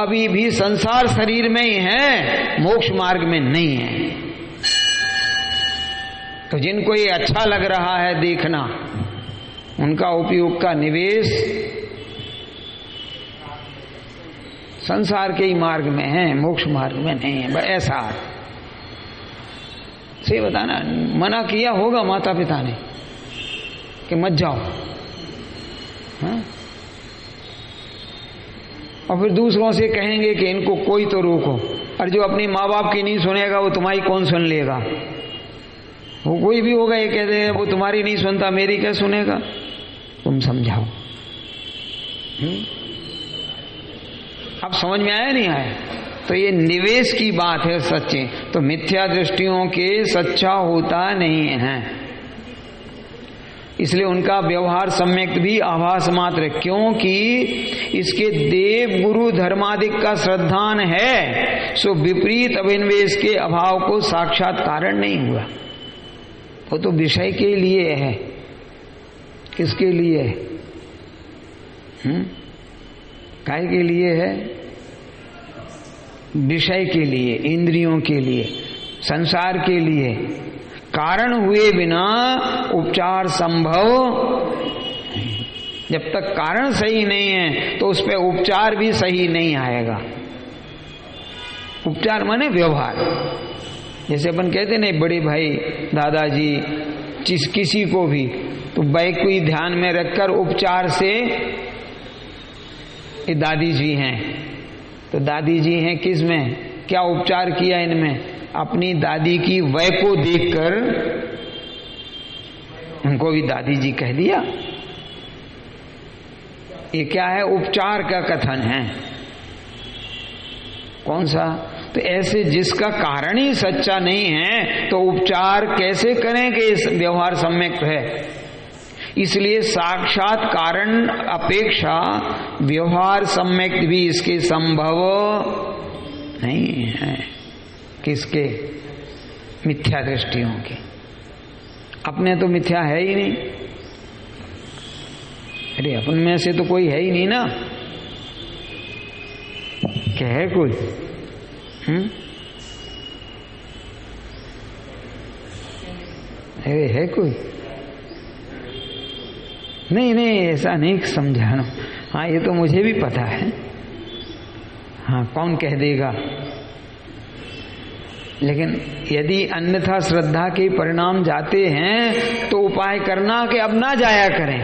अभी भी संसार शरीर में ही है, मोक्ष मार्ग में नहीं है। तो जिनको ये अच्छा लग रहा है देखना, उनका उपयोग का निवेश संसार के ही मार्ग में है, मोक्ष मार्ग में नहीं है। ऐसा से बताना, मना किया होगा माता पिता ने कि मत जाओ। हाँ? और फिर दूसरों से कहेंगे कि इनको कोई तो रोको। और जो अपनी माँ बाप की नहीं सुनेगा वो तुम्हारी कौन सुन लेगा? वो कोई भी होगा ये कह देगा वो तुम्हारी नहीं सुनता, मेरी क्या सुनेगा? तुम समझाओ। अब समझ में आया नहीं आया? तो ये निवेश की बात है सच्चे। तो मिथ्या दृष्टियों के सच्चा होता नहीं है, इसलिए उनका व्यवहार सम्यक भी आभास मात्र, क्योंकि इसके देव गुरु धर्मादिक का श्रद्धान है, सो विपरीत अभिनिवेश के अभाव को साक्षात कारण नहीं हुआ। वो तो विषय के लिए है। किसके लिए है? काय के लिए है? विषय के लिए, इंद्रियों के लिए, संसार के लिए। कारण हुए बिना उपचार संभव नहीं। जब तक कारण सही नहीं है तो उस पर उपचार भी सही नहीं आएगा। उपचार माने व्यवहार। जैसे अपन कहते नहीं, बड़े भाई दादाजी किसी को भी तो बैग को ही ध्यान में रखकर उपचार से, ये दादी जी हैं तो दादी जी हैं किस में, क्या उपचार किया इनमें? अपनी दादी की वय को देखकर उनको भी दादी जी कह दिया। ये क्या है? उपचार का कथन है। कौन सा? तो ऐसे जिसका कारण ही सच्चा नहीं है तो उपचार कैसे करें कि इस व्यवहार सम्यक है? इसलिए साक्षात कारण अपेक्षा व्यवहार सम्यक भी इसके संभव नहीं है। किसके? मिथ्या दृष्टियों के। अपने तो मिथ्या है ही नहीं। अरे अपन में से तो कोई है ही नहीं ना। क्या है कोई? अरे है कोई? नहीं ऐसा नहीं समझाना। हाँ ये तो मुझे भी पता है। हाँ कौन कह देगा? लेकिन यदि अन्यथा श्रद्धा के परिणाम जाते हैं तो उपाय करना कि अब ना जाया करें।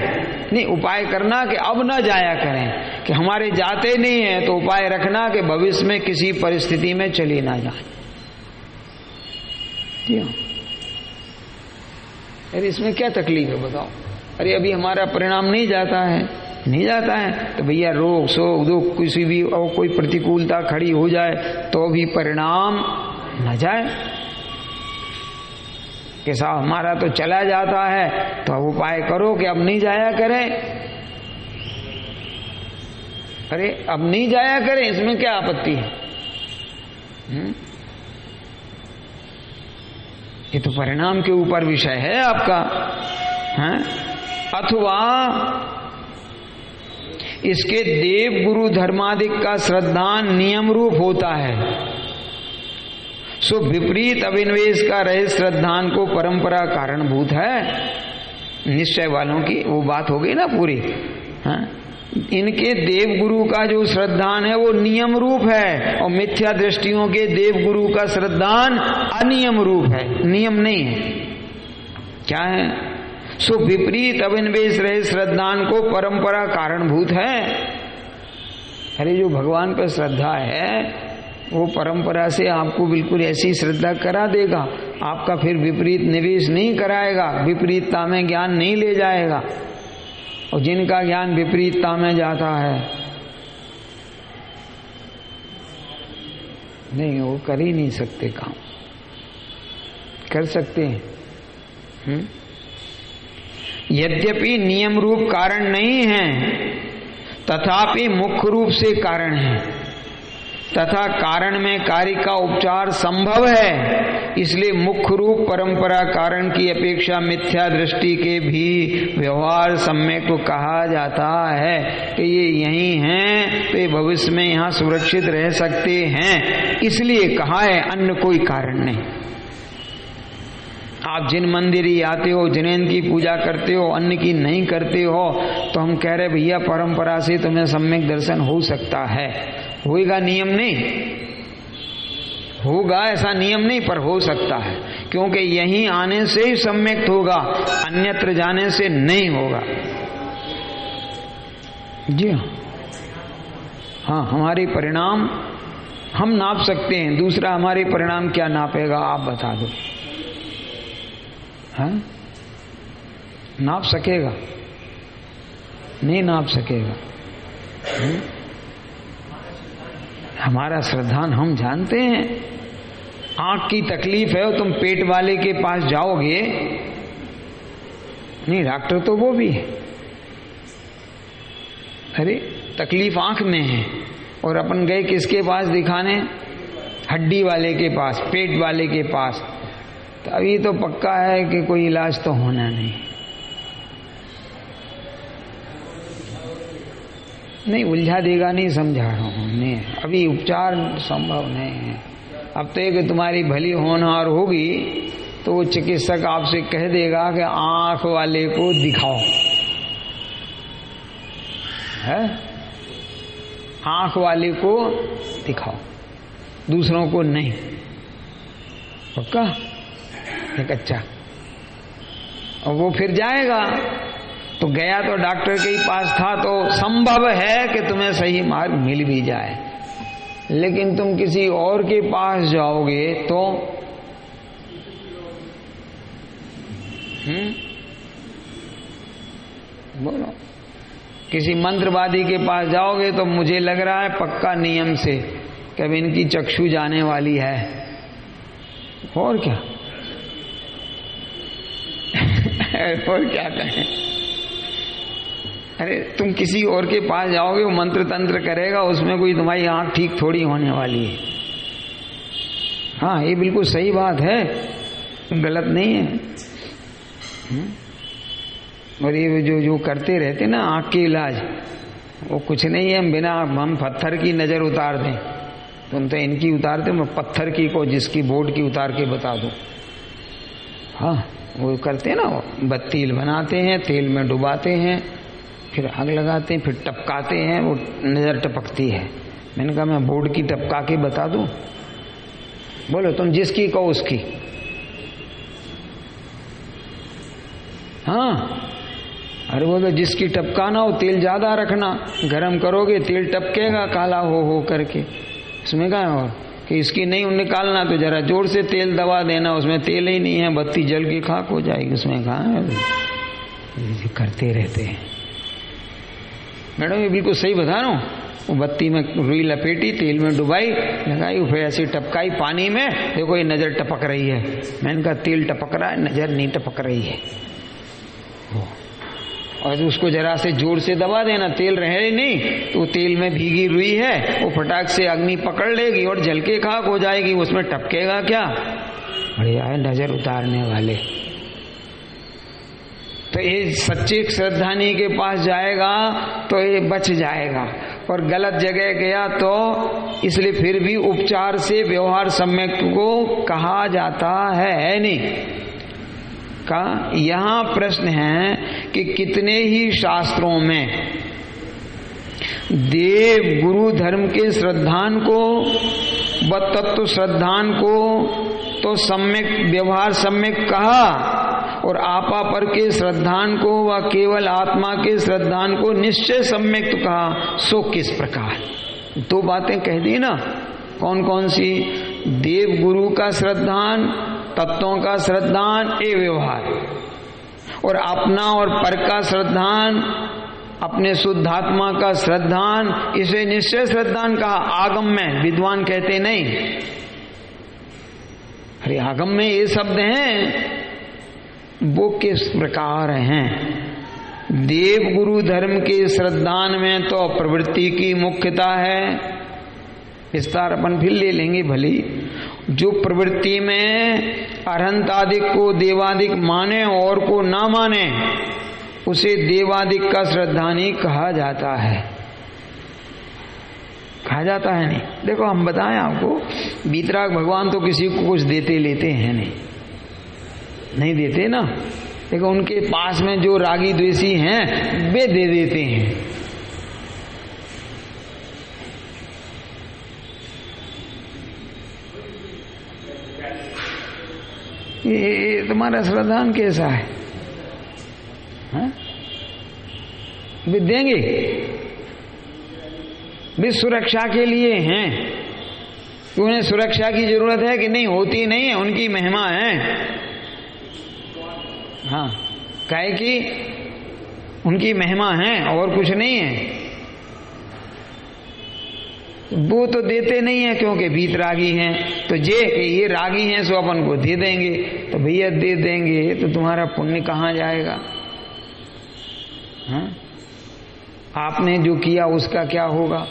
नहीं, उपाय करना कि अब ना जाया करें। कि हमारे जाते नहीं है तो उपाय रखना कि भविष्य में किसी परिस्थिति में चली ना जाए। अरे इसमें क्या तकलीफ है बताओ? अरे अभी हमारा परिणाम नहीं जाता है तो भैया रोग शोक दुख किसी भी और कोई प्रतिकूलता खड़ी हो जाए तो भी परिणाम न जाए। कि साहब हमारा तो चला जाता है तो अब उपाय करो कि अब नहीं जाया करें। अरे अब नहीं जाया करें, इसमें क्या आपत्ति है? ये तो परिणाम के ऊपर विषय है आपका। हैं? अथवा इसके देव गुरु धर्मादिक का श्रद्धान नियम रूप होता है, सो विपरीत अभिनिवेश का रहे श्रद्धान को परंपरा कारणभूत है। निश्चय वालों की वो बात हो गई ना पूरी। हाँ? इनके देव गुरु का जो श्रद्धान है वो नियम रूप है और मिथ्या दृष्टियों के देव गुरु का श्रद्धान अनियम रूप है, नियम नहीं है। क्या है? सो विपरीत अभिनिवेश रहे श्रद्धान को परंपरा कारणभूत है। अरे जो भगवान पर श्रद्धा है वो परंपरा से आपको बिल्कुल ऐसी श्रद्धा करा देगा, आपका फिर विपरीत निवेश नहीं कराएगा, विपरीतता में ज्ञान नहीं ले जाएगा। और जिनका ज्ञान विपरीतता में जाता है नहीं, वो कर ही नहीं सकते काम। कर सकते हैं यद्यपि नियम रूप कारण नहीं है, तथापि मुख्य रूप से कारण है, तथा कारण में कार्य का उपचार संभव है। इसलिए मुख्य रूप परंपरा कारण की अपेक्षा मिथ्या दृष्टि के भी व्यवहार सम्यक को कहा जाता है कि ये यही हैं तो ये भविष्य में यहाँ सुरक्षित रह सकते हैं, इसलिए कहा है, अन्य कोई कारण नहीं। आप जिन मंदिर ही आते हो, जिनेन्द्र की पूजा करते हो, अन्य की नहीं करते हो, तो हम कह रहे भैया परंपरा से तुम्हें सम्यक दर्शन हो सकता है। होएगा नियम नहीं, होगा ऐसा नियम नहीं, पर हो सकता है, क्योंकि यहीं आने से ही सम्यक होगा, अन्यत्र जाने से नहीं होगा। जी हाँ, हमारे परिणाम हम नाप सकते हैं, दूसरा हमारे परिणाम क्या नापेगा आप बता दो। हाँ, नाप सकेगा? नहीं नाप सकेगा। हमारा श्रद्धान हम जानते हैं। आंख की तकलीफ है और तुम पेट वाले के पास जाओगे, नहीं डॉक्टर तो वो भी है। अरे तकलीफ आंख में है और अपन गए किसके पास दिखाने? हड्डी वाले के पास, पेट वाले के पास। तो अभी तो पक्का है कि कोई इलाज तो होना नहीं। नहीं उलझा देगा, नहीं समझा रहा हूँ, नहीं अभी उपचार संभव नहीं है। अब तो एक तुम्हारी भली होनहार होगी तो वो चिकित्सक आपसे कह देगा कि आंख वाले को दिखाओ, है आंख वाले को दिखाओ, दूसरों को नहीं। पक्का एक अच्छा। और वो फिर जाएगा, तो गया तो डॉक्टर के ही पास था, तो संभव है कि तुम्हें सही मार्ग मिल भी जाए। लेकिन तुम किसी और के पास जाओगे तो बोलो, किसी मंत्रवादी के पास जाओगे तो मुझे लग रहा है पक्का नियम से कि अब इनकी चक्षु जाने वाली है। और क्या और क्या कहें? अरे तुम किसी और के पास जाओगे, वो मंत्र तंत्र करेगा, उसमें कोई तुम्हारी आंख ठीक थोड़ी होने वाली है। हाँ ये बिल्कुल सही बात है, गलत नहीं है। और ये जो करते रहते ना आंख के इलाज, वो कुछ नहीं है, बिना हम पत्थर की नजर उतार दें। तुम तो इनकी उतारते, मैं पत्थर की को जिसकी बोर्ड की उतार के बता दूं। हाँ वो करते हैं ना, वो बत्ती बनाते हैं, तेल में डुबाते हैं, फिर आग लगाते हैं, फिर टपकाते हैं, वो नजर टपकती है। मैंने कहा मैं बोर्ड की टपका के बता दूं? बोलो तुम जिसकी कहो उसकी। हाँ अरे वो तो जिसकी टपकाना हो, तेल ज्यादा रखना, गरम करोगे तेल टपकेगा काला हो करके। उसमें क्या और कि इसकी नहीं निकालना तो जरा जोर से तेल दबा देना, उसमें तेल ही नहीं है, बत्ती जल के खाक हो जाएगी। उसमें कहाँ है, करते रहते हैं। मैडम ये बिल्कुल सही बता रहा हूँ। वो बत्ती में रुई लपेटी, तेल में डुबाई, लगाई, फिर ऐसी टपकाई पानी में, देखो ये नजर टपक रही है। मैंने कहा तेल टपक रहा है, नजर नहीं टपक रही है। और उसको जरा से जोर से दबा देना, तेल रहे ही नहीं तो तेल में भीगी रुई है, वो फटाक से अग्नि पकड़ लेगी और जल के खाक हो जाएगी। उसमें टपकेगा क्या? बढ़िया है नजर उतारने वाले। तो ये सच्चे श्रद्धानी के पास जाएगा तो ये बच जाएगा, और गलत जगह गया तो इसलिए फिर भी उपचार से व्यवहार सम्यक को कहा जाता है नहीं का। यहां प्रश्न है कि कितने ही शास्त्रों में देव गुरु धर्म के श्रद्धान को व तत्व श्रद्धान को तो सम्यक व्यवहार सम्यक कहा, और आपा पर के श्रद्धान को व केवल आत्मा के श्रद्धान को निश्चय सम्यक कहा, सो किस प्रकार। दो बातें कह दी ना, कौन कौन सी? देव गुरु का श्रद्धान, तत्वों का श्रद्धान, ए व्यवहार, और अपना और पर का श्रद्धान, अपने शुद्धात्मा का श्रद्धान, इसे निश्चय श्रद्धान कहा। आगम में विद्वान कहते नहीं, अरे आगम में ये शब्द हैं, वो किस प्रकार हैं? देव गुरु धर्म के श्रद्धान में तो प्रवृत्ति की मुख्यता है, विस्तार अपन फिर ले लेंगे भली। जो प्रवृत्ति में अरहंतादिक को देवादिक माने और को ना माने, उसे देवादिक का श्रद्धानी कहा जाता है। कहा जाता है नहीं? देखो हम बताएं आपको, बीतराग भगवान तो किसी को कुछ देते लेते हैं नहीं देते ना। देखो उनके पास में जो रागी द्वेषी हैं वे दे देते हैं। ये तुम्हारा श्रद्धान कैसा है? वे देंगे, वे सुरक्षा के लिए हैं। उन्हें सुरक्षा की जरूरत है कि नहीं? होती नहीं है, उनकी महिमा है। हाँ, काहे कि उनकी महिमा है और कुछ नहीं है। वो तो देते नहीं है क्योंकि बीत रागी हैं, तो ये रागी हैं सो अपन को दे देंगे। तो भैया दे देंगे तो तुम्हारा पुण्य कहाँ जाएगा? हाँ? आपने जो किया उसका क्या होगा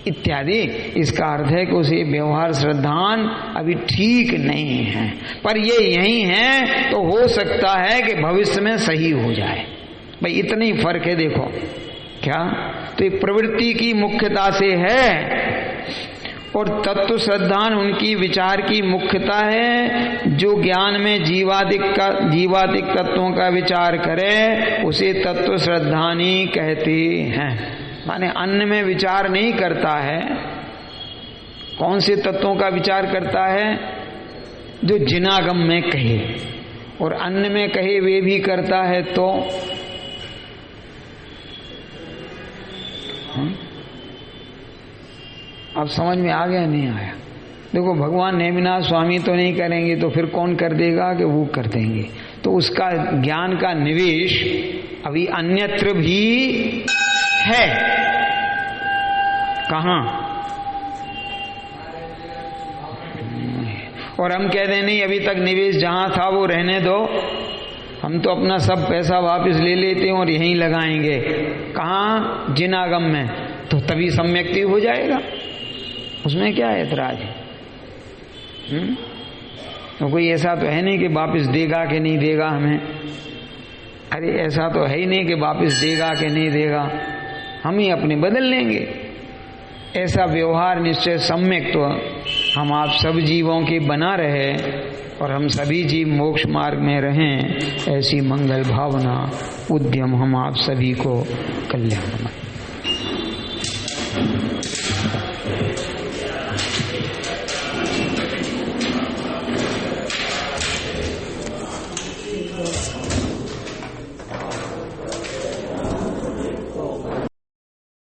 इत्यादि। इसका अर्थ है कि उसे व्यवहार श्रद्धान अभी ठीक नहीं है, पर ये यही है तो हो सकता है कि भविष्य में सही हो जाए। भाई इतना ही फर्क है। देखो क्या, तो ये प्रवृत्ति की मुख्यता से है और तत्व श्रद्धान उनकी विचार की मुख्यता है। जो ज्ञान में जीवादिक तत्वों का विचार करे उसे तत्व श्रद्धानी कहते हैं। माने अन्न में विचार नहीं करता है। कौन से तत्वों का विचार करता है? जो जिनागम में कहे, और अन्न में कहे वे भी करता है। तो अब समझ में आ गया नहीं आया? देखो भगवान नेमिनाथ स्वामी तो नहीं करेंगे तो फिर कौन कर देगा? कि वो कर देंगे। तो उसका ज्ञान का निवेश अभी अन्यत्र भी है। कहाँ? और हम कह दें नहीं, अभी तक निवेश जहां था वो रहने दो, हम तो अपना सब पैसा वापस ले लेते हैं और यहीं लगाएंगे। कहाँ? जिनागम में। तो तभी सम्यक्ति हो जाएगा, उसमें क्या ऐतराज है? तो कोई ऐसा तो है नहीं कि वापस देगा कि नहीं देगा हमें। अरे ऐसा तो है ही नहीं कि वापस देगा कि नहीं देगा, हम ही अपने बदल लेंगे। ऐसा व्यवहार निश्चय सम्यक तो हम आप सब जीवों के बना रहे और हम सभी जीव मोक्ष मार्ग में रहें, ऐसी मंगल भावना उद्यम हम आप सभी को कल्याणमय।